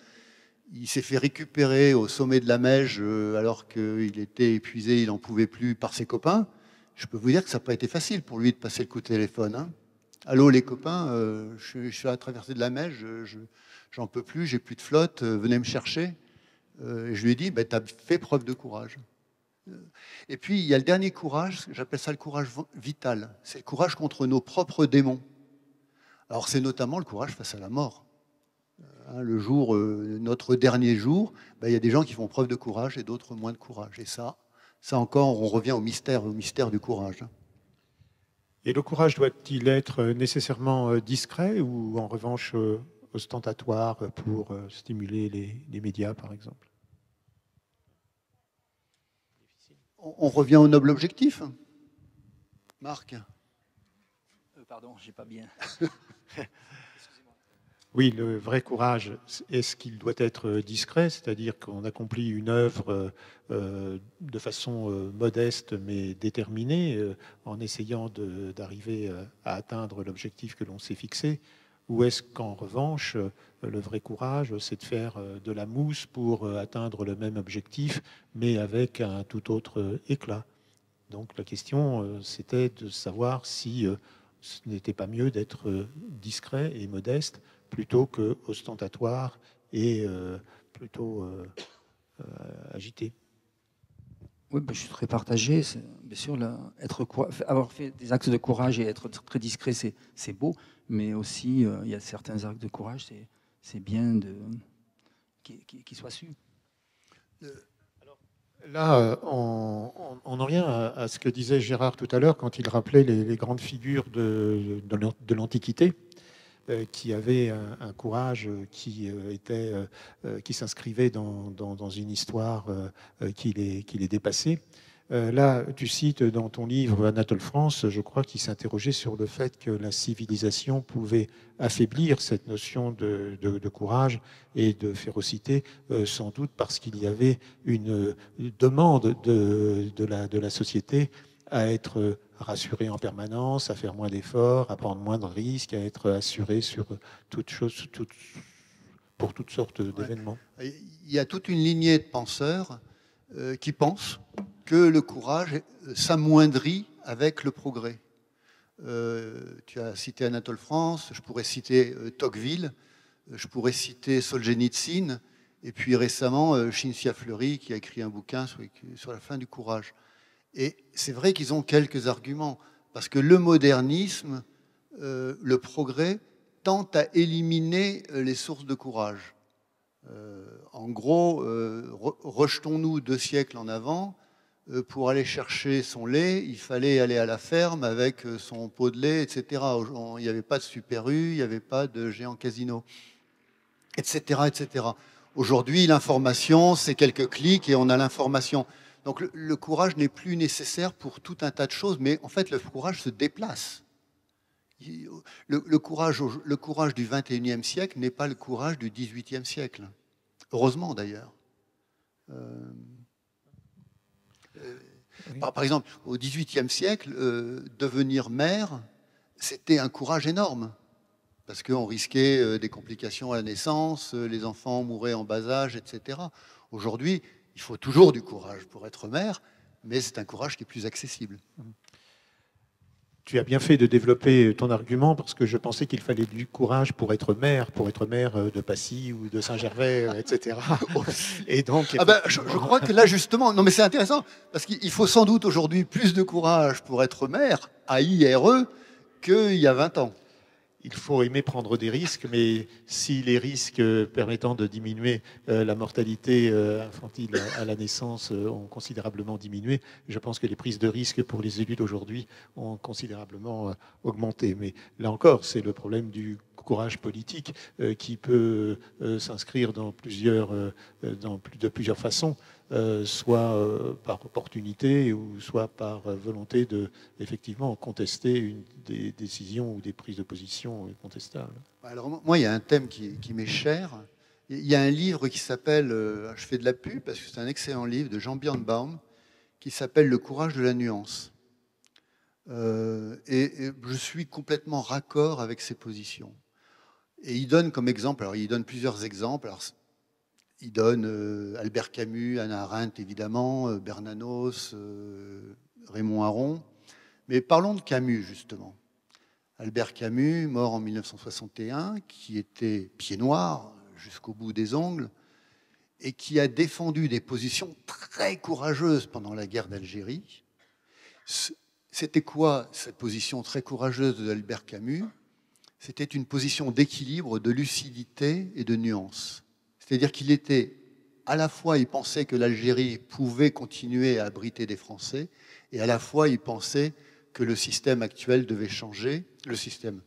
Il s'est fait récupérer au sommet de la Meije alors qu'il était épuisé, il n'en pouvait plus par ses copains. Je peux vous dire que ça n'a pas été facile pour lui de passer le coup de téléphone. Hein. Allô les copains, je suis à la traversée de la Meije, j'en peux plus, j'ai plus de flotte, venez me chercher. Et je lui ai dit, tu as fait preuve de courage. Et puis il y a le dernier courage, j'appelle ça le courage vital. C'est le courage contre nos propres démons. Alors c'est notamment le courage face à la mort. Le jour, notre dernier jour, il y a des gens qui font preuve de courage et d'autres moins de courage. Et ça encore, on revient au mystère du courage. Et le courage doit-il être nécessairement discret ou en revanche ostentatoire pour stimuler les médias, par exemple? On revient au noble objectif. Marc? Pardon, j'ai pas bien. Oui, le vrai courage, est-ce qu'il doit être discret, c'est-à-dire qu'on accomplit une œuvre de façon modeste mais déterminée, en essayant d'arriver à atteindre l'objectif que l'on s'est fixé, ou est-ce qu'en revanche, le vrai courage, c'est de faire de la mousse pour atteindre le même objectif, mais avec un tout autre éclat? Donc la question, c'était de savoir si ce n'était pas mieux d'être discret et modeste plutôt que ostentatoire et plutôt agité. Oui, je suis très partagé. Bien sûr, avoir fait des actes de courage et être très discret, c'est beau, mais aussi, il y a certains actes de courage, c'est bien qu'ils soient su. Là, on en vient à ce que disait Gérard tout à l'heure quand il rappelait les grandes figures de l'Antiquité, qui avaient un courage qui s'inscrivait dans une histoire qui les dépassait. Là, tu cites dans ton livre Anatole France, je crois qu'il s'interrogeait sur le fait que la civilisation pouvait affaiblir cette notion de courage et de férocité, sans doute parce qu'il y avait une demande de la société à être rassuré en permanence, à faire moins d'efforts, à prendre moins de risques, à être assuré sur pour toutes sortes d'événements. Il y a toute une lignée de penseurs qui pensent que le courage s'amoindrit avec le progrès. Tu as cité Anatole France, je pourrais citer Tocqueville, je pourrais citer Solzhenitsyn, et puis récemment Chinzia Fleury qui a écrit un bouquin sur la fin du courage. Et c'est vrai qu'ils ont quelques arguments, parce que le modernisme, le progrès, tente à éliminer les sources de courage. En gros, rejetons-nous 2 siècles en avant. Pour aller chercher son lait, il fallait aller à la ferme avec son pot de lait, etc. Il n'y avait pas de Super U, il n'y avait pas de géant casino, etc., etc. Aujourd'hui, l'information, c'est quelques clics et on a l'information. Donc le courage n'est plus nécessaire pour tout un tas de choses, mais en fait, le courage se déplace. Le courage du 21e siècle n'est pas le courage du 18e siècle. Heureusement, d'ailleurs. Par exemple, au XVIIIe siècle, devenir maire, c'était un courage énorme. Parce qu'on risquait des complications à la naissance, les enfants mouraient en bas âge, etc. Aujourd'hui, il faut toujours du courage pour être maire, mais c'est un courage qui est plus accessible. Tu as bien fait de développer ton argument parce que je pensais qu'il fallait du courage pour être maire de Passy ou de Saint-Gervais, etc. Et donc, je crois que là, justement, non mais c'est intéressant, parce qu'il faut sans doute aujourd'hui plus de courage pour être maire, AIRE, qu'il y a 20 ans. Il faut aimer prendre des risques, mais si les risques permettant de diminuer la mortalité infantile à la naissance ont considérablement diminué, je pense que les prises de risques pour les élus d'aujourd'hui ont considérablement augmenté. Mais là encore, c'est le problème du courage politique qui peut s'inscrire de plusieurs façons. Soit par opportunité ou soit par volonté de effectivement contester des décisions ou des prises de position contestables. Alors moi, il y a un thème qui m'est cher. Il y a un livre qui s'appelle, je fais de la pub parce que c'est un excellent livre de Jean Birnbaum, qui s'appelle Le courage de la nuance. Et je suis complètement raccord avec ses positions. Et il donne comme exemple, alors il donne plusieurs exemples. Alors, il donne Albert Camus, Hannah Arendt évidemment, Bernanos, Raymond Aron. Mais parlons de Camus justement. Albert Camus, mort en 1961, qui était pied noir jusqu'au bout des ongles et qui a défendu des positions très courageuses pendant la guerre d'Algérie. C'était quoi cette position très courageuse d'Albert Camus? C'était une position d'équilibre, de lucidité et de nuance. C'est-à-dire qu'il était, à la fois, il pensait que l'Algérie pouvait continuer à abriter des Français, et à la fois, il pensait que le système actuel devait changer, le système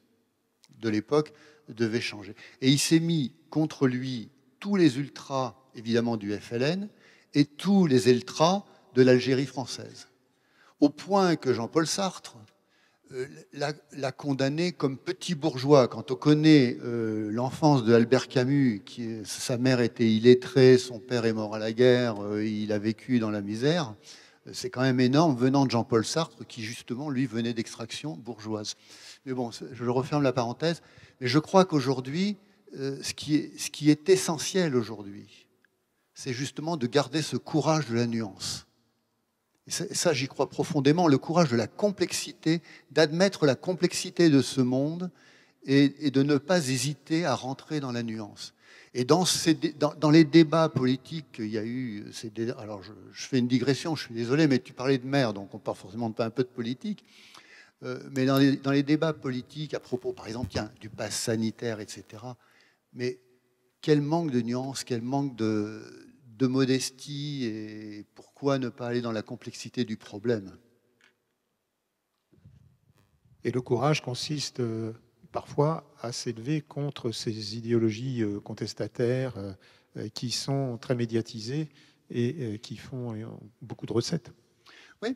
de l'époque devait changer. Et il s'est mis contre lui tous les ultras, évidemment, du FLN, et tous les ultras de l'Algérie française. Au point que Jean-Paul Sartre l'a condamné comme petit bourgeois. Quand on connaît l'enfance de Albert Camus, sa mère était illettrée, son père est mort à la guerre, il a vécu dans la misère, c'est quand même énorme venant de Jean-Paul Sartre, qui justement, lui, venait d'extraction bourgeoise. Mais bon, je referme la parenthèse. Mais je crois qu'aujourd'hui, ce qui est essentiel aujourd'hui, c'est justement de garder ce courage de la nuance. Et ça, j'y crois profondément, le courage de la complexité, d'admettre la complexité de ce monde et de ne pas hésiter à rentrer dans la nuance. Et dans les débats politiques qu'il y a eu, alors je fais une digression, je suis désolé, mais tu parlais de maire, donc on parle forcément pas un peu de politique, mais dans les débats politiques à propos, par exemple, tiens, du pass sanitaire, etc., mais quel manque de nuance, quel manque de modestie et pourquoi ne pas aller dans la complexité du problème? Et le courage consiste parfois à s'élever contre ces idéologies contestataires qui sont très médiatisées et qui font beaucoup de recettes. Oui,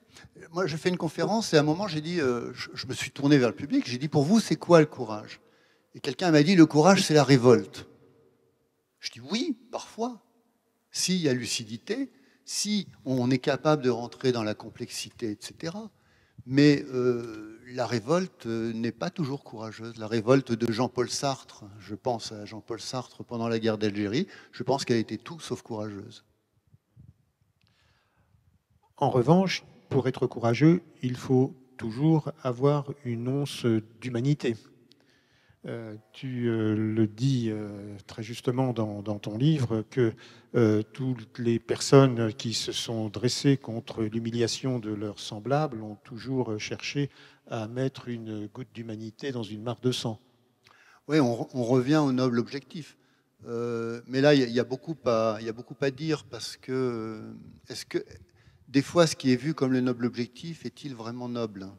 moi je fais une conférence et à un moment j'ai dit, je me suis tourné vers le public, j'ai dit pour vous c'est quoi le courage? Et quelqu'un m'a dit le courage c'est la révolte. Je dis oui, parfois, s'il y a lucidité, si on est capable de rentrer dans la complexité, etc. Mais la révolte n'est pas toujours courageuse. La révolte de Jean-Paul Sartre, je pense à Jean-Paul Sartre pendant la guerre d'Algérie, je pense qu'elle était tout sauf courageuse. En revanche, pour être courageux, il faut toujours avoir une once d'humanité. Tu le dis très justement dans ton livre que toutes les personnes qui se sont dressées contre l'humiliation de leurs semblables ont toujours cherché à mettre une goutte d'humanité dans une mare de sang. Oui, on revient au noble objectif. Mais là, il y a beaucoup à dire parce que, est-ce que des fois, ce qui est vu comme le noble objectif est-il vraiment noble?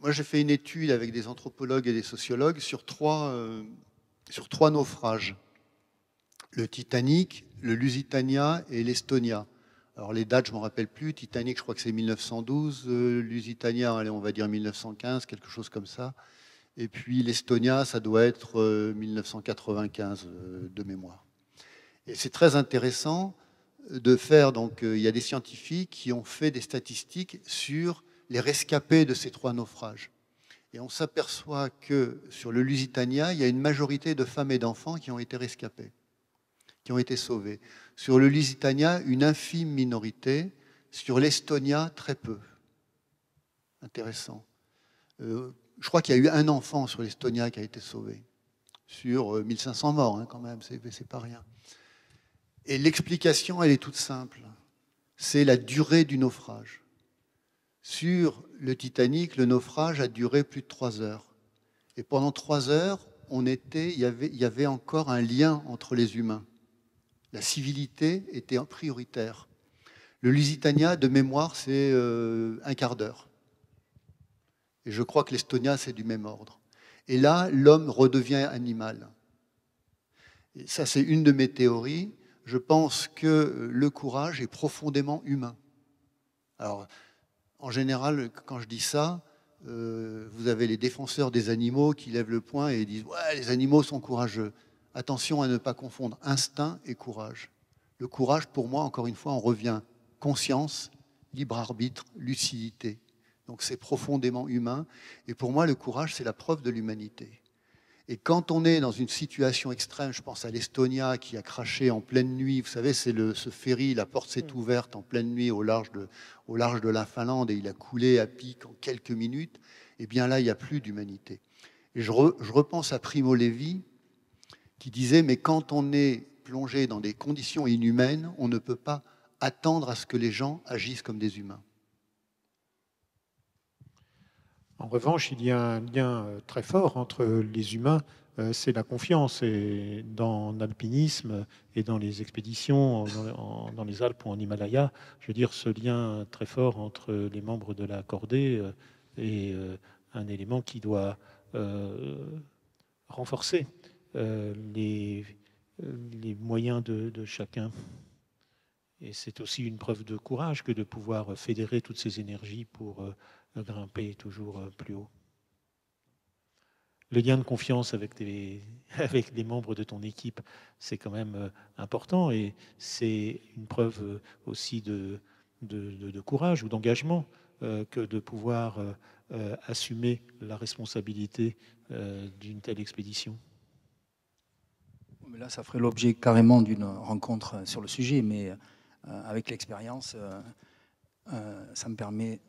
Moi, j'ai fait une étude avec des anthropologues et des sociologues sur trois naufrages. Le Titanic, le Lusitania et l'Estonia. Alors les dates, je ne me rappelle plus. Titanic, je crois que c'est 1912. Lusitania, allez, on va dire 1915, quelque chose comme ça. Et puis l'Estonia, ça doit être 1995 de mémoire. Et c'est très intéressant de faire, donc il y a des scientifiques qui ont fait des statistiques sur les rescapés de ces trois naufrages. Et on s'aperçoit que sur le Lusitania, il y a une majorité de femmes et d'enfants qui ont été rescapés, qui ont été sauvés. Sur le Lusitania, une infime minorité. Sur l'Estonia, très peu. Intéressant. Je crois qu'il y a eu un enfant sur l'Estonia qui a été sauvé. Sur 1500 morts, hein, quand même, c'est pas rien. Et l'explication, elle est toute simple. C'est la durée du naufrage. Sur le Titanic, le naufrage a duré plus de 3 heures. Et pendant 3 heures, il y avait encore un lien entre les humains. La civilité était prioritaire. Le Lusitania, de mémoire, c'est un quart d'heure. Et je crois que l'Estonia, c'est du même ordre. Et là, l'homme redevient animal. Et ça, c'est une de mes théories. Je pense que le courage est profondément humain. Alors, en général, quand je dis ça, vous avez les défenseurs des animaux qui lèvent le poing et disent « Ouais, les animaux sont courageux ». Attention à ne pas confondre instinct et courage. Le courage, pour moi, encore une fois, on revient conscience, libre arbitre, lucidité. Donc c'est profondément humain. Et pour moi, le courage, c'est la preuve de l'humanité. Et quand on est dans une situation extrême, je pense à l'Estonia qui a craché en pleine nuit, vous savez, c'est ce ferry, la porte s'est ouverte en pleine nuit au large de la Finlande et il a coulé à pic en quelques minutes, et bien là, il n'y a plus d'humanité. Et je repense à Primo Levi qui disait, mais quand on est plongé dans des conditions inhumaines, on ne peut pas attendre à ce que les gens agissent comme des humains. En revanche, il y a un lien très fort entre les humains, c'est la confiance. Et dans l'alpinisme et dans les expéditions dans les Alpes ou en Himalaya, je veux dire, ce lien très fort entre les membres de la cordée est un élément qui doit renforcer les moyens de chacun. Et c'est aussi une preuve de courage que de pouvoir fédérer toutes ces énergies pour grimper toujours plus haut. Le lien de confiance avec les membres de ton équipe, c'est quand même important et c'est une preuve aussi de courage ou d'engagement que de pouvoir assumer la responsabilité d'une telle expédition. Mais là, ça ferait l'objet carrément d'une rencontre sur le sujet, mais avec l'expérience, ça me permet,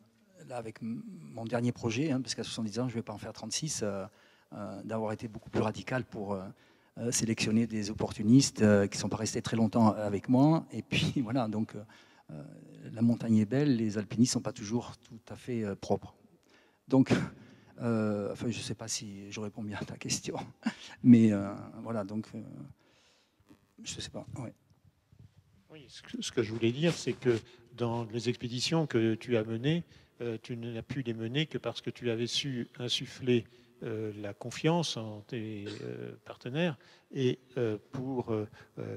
là, avec mon dernier projet, hein, parce qu'à 70 ans, je ne vais pas en faire 36, d'avoir été beaucoup plus radical pour sélectionner des opportunistes qui ne sont pas restés très longtemps avec moi. Et puis voilà, donc la montagne est belle, les alpinistes ne sont pas toujours tout à fait propres. Donc, enfin, je ne sais pas si je réponds bien à ta question, mais voilà, donc je ne sais pas. Ouais. Oui, ce que je voulais dire, c'est que dans les expéditions que tu as menées, tu n'as pu les mener que parce que tu avais su insuffler la confiance en tes partenaires et pour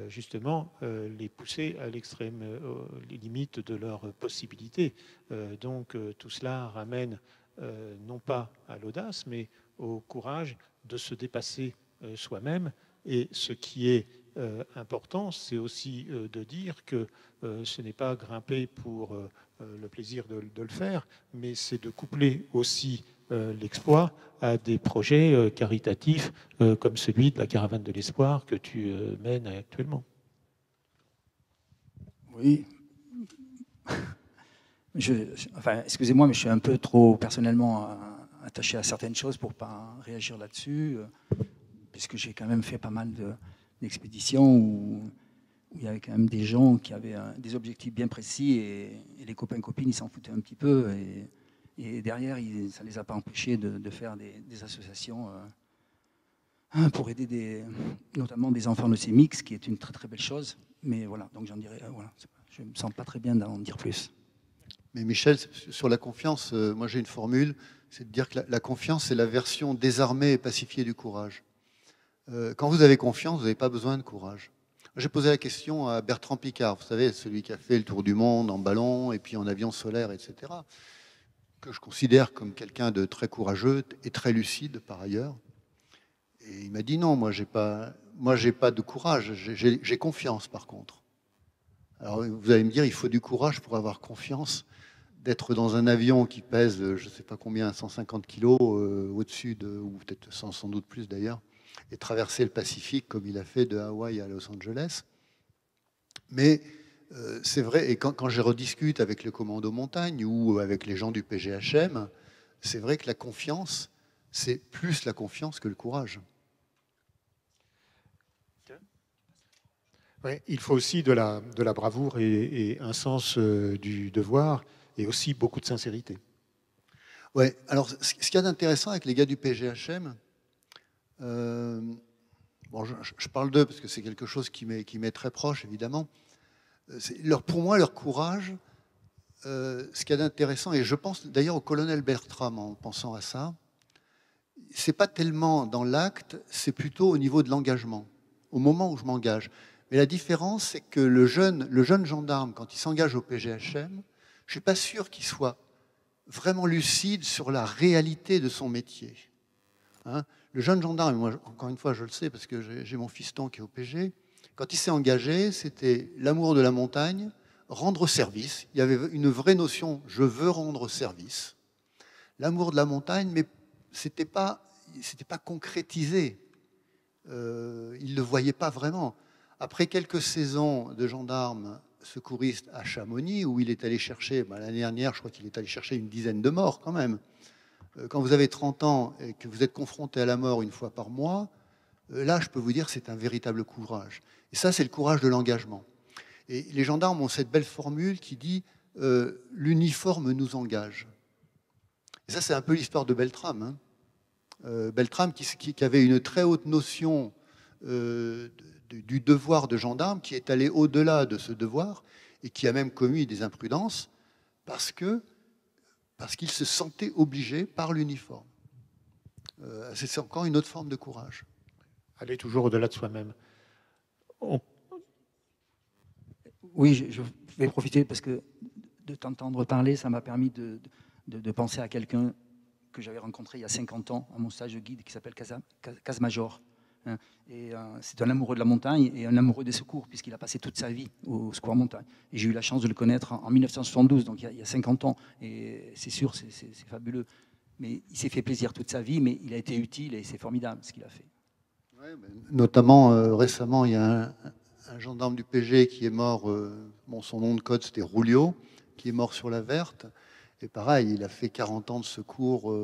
justement les pousser à l'extrême, les limites de leurs possibilités. Donc tout cela ramène non pas à l'audace, mais au courage de se dépasser soi-même. Et ce qui est important, c'est aussi de dire que ce n'est pas grimper pour le plaisir de le faire, mais c'est de coupler aussi l'exploit à des projets caritatifs comme celui de la Caravane de l'Espoir que tu mènes actuellement. Oui. Enfin, excusez-moi, mais je suis un peu trop personnellement attaché à certaines choses pour ne pas réagir là-dessus, puisque j'ai quand même fait pas mal d'expéditions où il y avait quand même des gens qui avaient des objectifs bien précis et les copains-copines, ils s'en foutaient un petit peu. Et derrière, ça ne les a pas empêchés de faire des associations pour aider notamment des enfants leucémiques, ce qui est une très très belle chose. Mais voilà, donc j'en dirais, voilà, je ne me sens pas très bien d'en dire plus. Mais Michel, sur la confiance, moi j'ai une formule, c'est de dire que la confiance, c'est la version désarmée et pacifiée du courage. Quand vous avez confiance, vous n'avez pas besoin de courage. J'ai posé la question à Bertrand Piccard, vous savez, celui qui a fait le tour du monde en ballon et puis en avion solaire, etc., que je considère comme quelqu'un de très courageux et très lucide par ailleurs. Et il m'a dit non, moi j'ai pas de courage, j'ai confiance par contre. Alors vous allez me dire, il faut du courage pour avoir confiance, d'être dans un avion qui pèse, je ne sais pas combien, 150 kilos au-dessus ou peut-être sans doute plus d'ailleurs, et traverser le Pacifique comme il a fait de Hawaï à Los Angeles. Mais c'est vrai, et quand je rediscute avec le commando montagne ou avec les gens du PGHM, c'est vrai que la confiance, c'est plus la confiance que le courage. Ouais, il faut aussi de la bravoure et un sens du devoir et aussi beaucoup de sincérité. Ouais, alors ce qu'il y a d'intéressant avec les gars du PGHM, bon, je parle d'eux parce que c'est quelque chose qui m'est très proche, évidemment. Pour moi, leur courage, ce qu'il y a d'intéressant, et je pense d'ailleurs au colonel Bertram en pensant à ça, c'est pas tellement dans l'acte, c'est plutôt au niveau de l'engagement, au moment où je m'engage. Mais la différence, c'est que le jeune gendarme, quand il s'engage au PGHM, je suis pas sûr qu'il soit vraiment lucide sur la réalité de son métier. Hein, le jeune gendarme, moi, encore une fois, je le sais parce que j'ai mon fiston qui est au PG, quand il s'est engagé, c'était l'amour de la montagne, rendre service. Il y avait une vraie notion, je veux rendre service. L'amour de la montagne, mais c'était pas concrétisé. Il ne le voyait pas vraiment. Après quelques saisons de gendarme secouriste à Chamonix, où il est allé chercher, l'année dernière, je crois qu'il est allé chercher une dizaine de morts quand même. Quand vous avez 30 ans et que vous êtes confronté à la mort une fois par mois, là, je peux vous dire que c'est un véritable courage. Et ça, c'est le courage de l'engagement. Et les gendarmes ont cette belle formule qui dit l'uniforme nous engage. Et ça, c'est un peu l'histoire de Beltrame. Hein. Beltrame qui avait une très haute notion du devoir de gendarme, qui est allé au-delà de ce devoir et qui a même commis des imprudences parce qu'il se sentait obligé par l'uniforme. C'est encore une autre forme de courage. Aller toujours au-delà de soi-même. Oui, je vais profiter parce que de t'entendre parler, ça m'a permis de penser à quelqu'un que j'avais rencontré il y a 50 ans à mon stage de guide qui s'appelle Casse-Major. Hein. Et c'est un amoureux de la montagne et un amoureux des secours, puisqu'il a passé toute sa vie au secours montagne. Et j'ai eu la chance de le connaître en 1972, donc il y a 50 ans. Et c'est sûr, c'est fabuleux. Mais il s'est fait plaisir toute sa vie, mais il a été utile et c'est formidable ce qu'il a fait. Ouais, notamment, récemment, il y a un gendarme du PG qui est mort, son nom de code c'était Roulio, qui est mort sur la Verte. Et pareil, il a fait 40 ans de secours,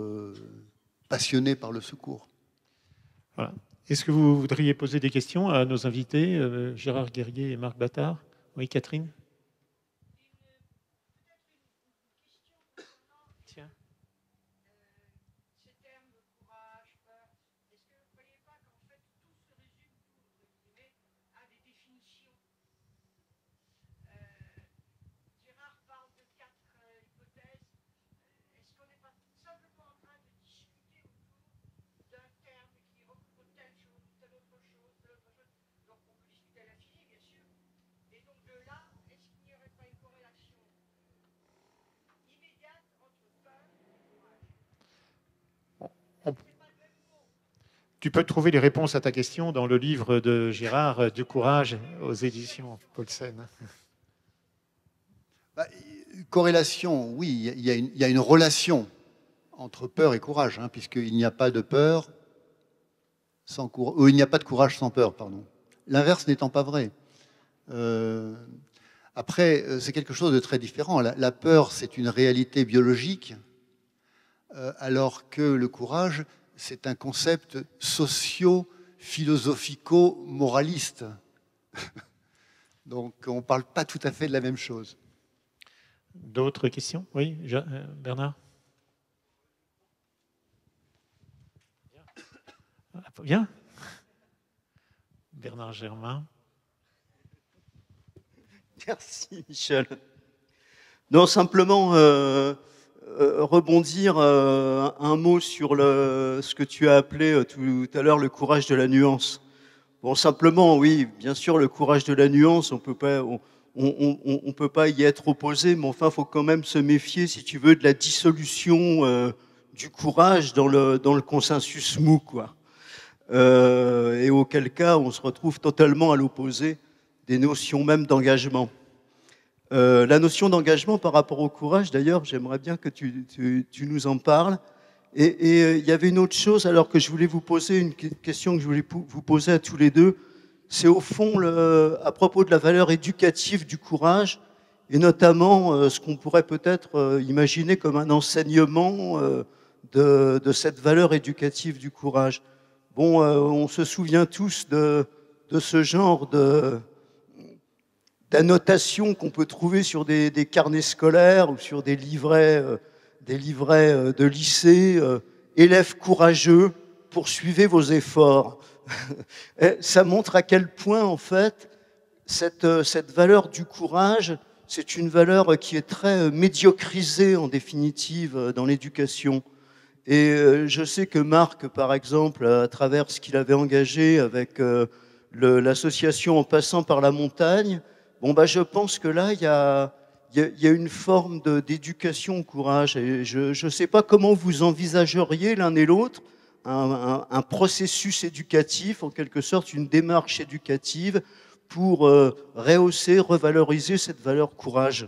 passionné par le secours. Voilà. Est-ce que vous voudriez poser des questions à nos invités, Gérard Guerrier et Marc Battard? Oui, Catherine? Tiens. Tu peux trouver les réponses à ta question dans le livre de Gérard, Du courage, aux éditions Paulsen. Bah, corrélation, oui, il y a une relation entre peur et courage, hein, puisqu'il n'y a pas de peur sans courage, il n'y a pas de courage sans peur, pardon. L'inverse n'étant pas vrai. Après, c'est quelque chose de très différent. La peur, c'est une réalité biologique, alors que le courage, c'est un concept socio-philosophico-moraliste. Donc, on ne parle pas tout à fait de la même chose. D'autres questions? Oui, Bernard? Bien. Bernard Germain. Merci, Michel. Non, simplement rebondir un mot sur ce que tu as appelé tout à l'heure le courage de la nuance. Bon, simplement, oui, bien sûr, le courage de la nuance, on peut pas y être opposé, mais enfin, il faut quand même se méfier, si tu veux, de la dissolution du courage dans le consensus mou, quoi. Et auquel cas, on se retrouve totalement à l'opposé des notions même d'engagement. La notion d'engagement par rapport au courage, d'ailleurs, j'aimerais bien que tu nous en parles. Et il y avait une autre chose, alors que je voulais vous poser une question que je voulais vous poser à tous les deux. C'est au fond, à propos de la valeur éducative du courage, et notamment ce qu'on pourrait peut-être imaginer comme un enseignement de cette valeur éducative du courage. Bon, on se souvient tous de ce genre d'annotations qu'on peut trouver sur des carnets scolaires ou sur des livrets de lycée. Élèves courageux, poursuivez vos efforts. Ça montre à quel point, en fait, cette valeur du courage, c'est une valeur qui est très médiocrisée, en définitive, dans l'éducation. Et je sais que Marc, par exemple, à travers ce qu'il avait engagé avec l'association En passant par la montagne, bon, bah, je pense que là, il y a une forme d'éducation au courage. Et je ne sais pas comment vous envisageriez l'un et l'autre un processus éducatif, en quelque sorte une démarche éducative pour rehausser, revaloriser cette valeur courage.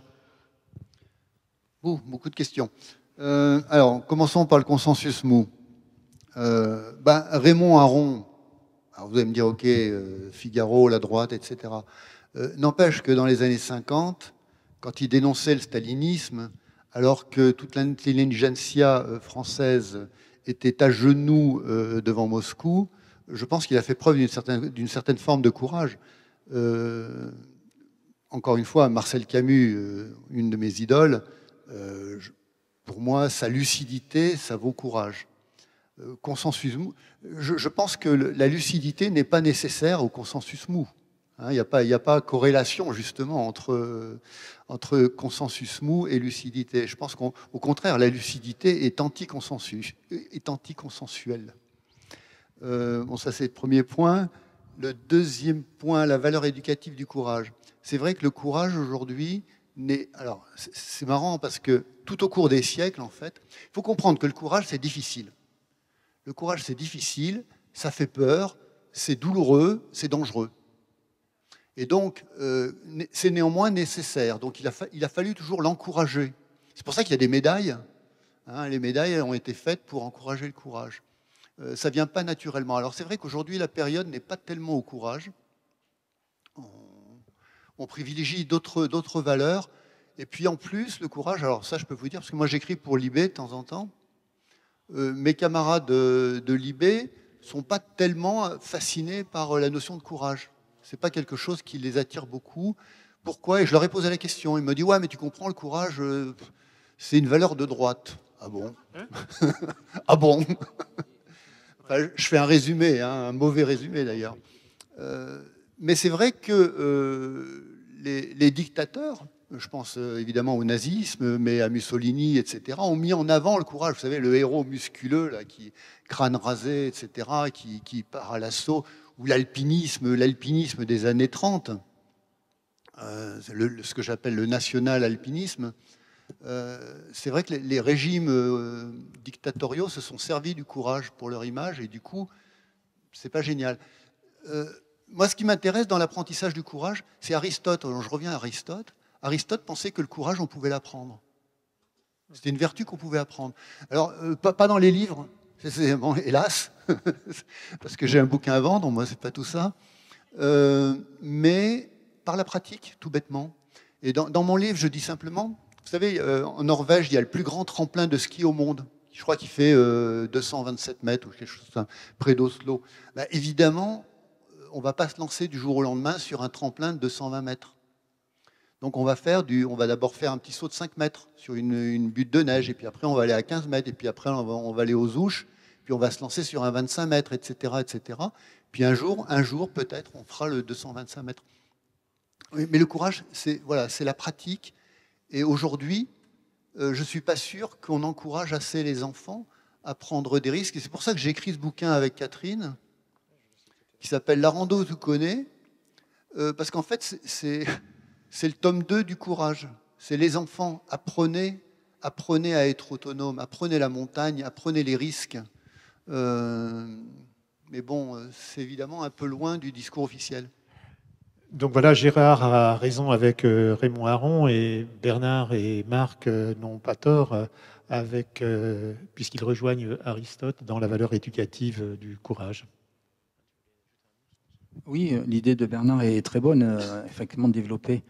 Beaucoup de questions. Alors, commençons par le consensus mou. Raymond Aron, alors vous allez me dire, ok, Figaro, la droite, etc. N'empêche que dans les années 50, quand il dénonçait le stalinisme, alors que toute l'intelligentsia française était à genoux devant Moscou, je pense qu'il a fait preuve d'une certaine forme de courage. Encore une fois, Marcel Camus, une de mes idoles, pour moi, sa lucidité, ça vaut courage. Consensus mou, je pense que la lucidité n'est pas nécessaire au consensus mou. Il n'y a pas corrélation, justement, entre consensus mou et lucidité. Je pense qu'au contraire, la lucidité est anti-consensuelle. Bon, ça, c'est le premier point. Le deuxième point, la valeur éducative du courage. C'est vrai que le courage, aujourd'hui, alors, c'est marrant parce que tout au cours des siècles, en fait, il faut comprendre que le courage, c'est difficile. Le courage, c'est difficile, ça fait peur, c'est douloureux, c'est dangereux. Et donc, c'est néanmoins nécessaire. Donc, il a fallu toujours l'encourager. C'est pour ça qu'il y a des médailles. Hein, les médailles ont été faites pour encourager le courage. Ça ne vient pas naturellement. Alors, c'est vrai qu'aujourd'hui, la période n'est pas tellement au courage. On privilégie d'autres valeurs. Et puis, en plus, le courage, alors ça, je peux vous dire, parce que moi, j'écris pour Libé de temps en temps. Mes camarades de Libé ne sont pas tellement fascinés par la notion de courage. Ce n'est pas quelque chose qui les attire beaucoup. Pourquoi? Et je leur ai posé la question. Ils me disent, ouais, mais tu comprends, le courage, c'est une valeur de droite. Ah bon? Ah bon? Enfin, je fais un résumé, hein, un mauvais résumé d'ailleurs. Mais c'est vrai que les dictateurs, je pense évidemment au nazisme, mais à Mussolini, etc., ont mis en avant le courage. Vous savez, le héros musculeux, là, qui crâne rasé, etc., qui part à l'assaut, ou l'alpinisme des années 30. ce que j'appelle le national alpinisme. C'est vrai que les régimes dictatoriaux se sont servis du courage pour leur image et du coup, c'est pas génial. Moi, ce qui m'intéresse dans l'apprentissage du courage, c'est Aristote. Alors, je reviens à Aristote. Aristote pensait que le courage, on pouvait l'apprendre. C'était une vertu qu'on pouvait apprendre. Alors, pas dans les livres, bon, hélas, parce que j'ai un bouquin à vendre, moi, c'est pas tout ça. Mais par la pratique, tout bêtement. Et dans mon livre, je dis simplement, vous savez, en Norvège, il y a le plus grand tremplin de ski au monde. Je crois qu'il fait 227 mètres ou quelque chose comme ça, près d'Oslo. Ben, évidemment, on ne va pas se lancer du jour au lendemain sur un tremplin de 220 mètres. Donc on va d'abord faire un petit saut de 5 mètres sur une butte de neige, et puis après on va aller à 15 mètres, et puis après on va aller aux ouches, puis on va se lancer sur un 25 mètres, etc., etc. Puis un jour peut-être, on fera le 225 mètres. Mais le courage, c'est la pratique. Et aujourd'hui, je ne suis pas sûr qu'on encourage assez les enfants à prendre des risques. Et c'est pour ça que j'ai écrit ce bouquin avec Catherine, qui s'appelle La rando, tu connais, parce qu'en fait, c'est le tome 2 du courage. C'est les enfants, apprenez à être autonomes, apprenez la montagne, apprenez les risques. Mais bon, c'est évidemment un peu loin du discours officiel. Donc voilà, Gérard a raison avec Raymond Aron, et Bernard et Marc n'ont pas tort puisqu'ils rejoignent Aristote dans la valeur éducative du courage. Oui, l'idée de Bernard est très bonne, effectivement, de développer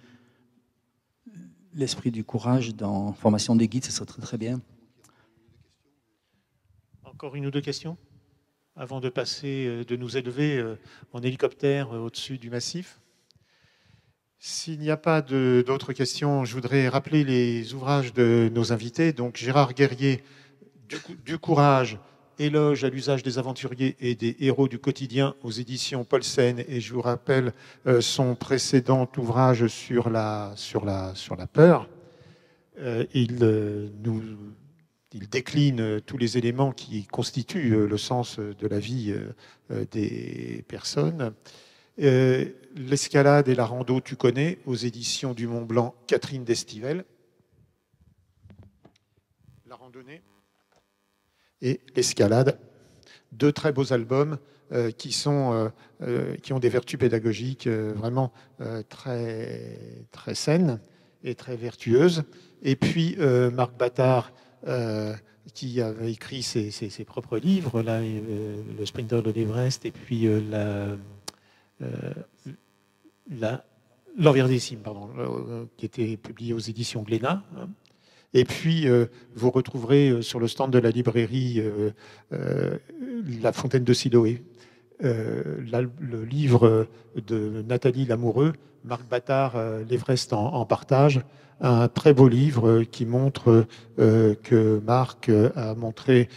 l'esprit du courage dans la formation des guides, ça serait très très bien. Encore une ou deux questions avant de passer, de nous élever en hélicoptère au-dessus du massif. S'il n'y a pas d'autres questions, je voudrais rappeler les ouvrages de nos invités. Donc Gérard Guerrier, du courage, éloge à l'usage des aventuriers et des héros du quotidien aux éditions Paulsen. Et je vous rappelle son précédent ouvrage sur la peur. Il décline tous les éléments qui constituent le sens de la vie des personnes. L'escalade et la rando, tu connais, aux éditions du Mont Blanc, Catherine Destivelle. La randonnée et l'escalade, deux très beaux albums qui ont des vertus pédagogiques vraiment très, très saines et très vertueuses. Et puis Marc Battard, qui avait écrit ses propres livres, là, le Sprinter de l'Everest, et puis L'Envers des cimes, pardon, qui était publié aux éditions Glénat. Et puis, vous retrouverez sur le stand de la librairie La Fontaine de Siloé, le livre de Nathalie Lamoureux, Marc Battard, L'Everest en partage, un très beau livre qui montre que Marc a montré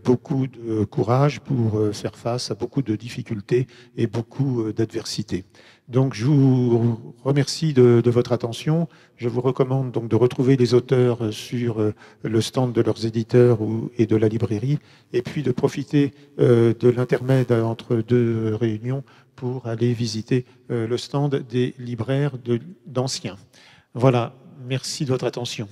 beaucoup de courage pour faire face à beaucoup de difficultés et beaucoup d'adversités. Donc je vous remercie de votre attention. Je vous recommande donc de retrouver les auteurs sur le stand de leurs éditeurs et de la librairie, et puis de profiter de l'intermède entre deux réunions pour aller visiter le stand des libraires d'Anciens. Voilà, merci de votre attention.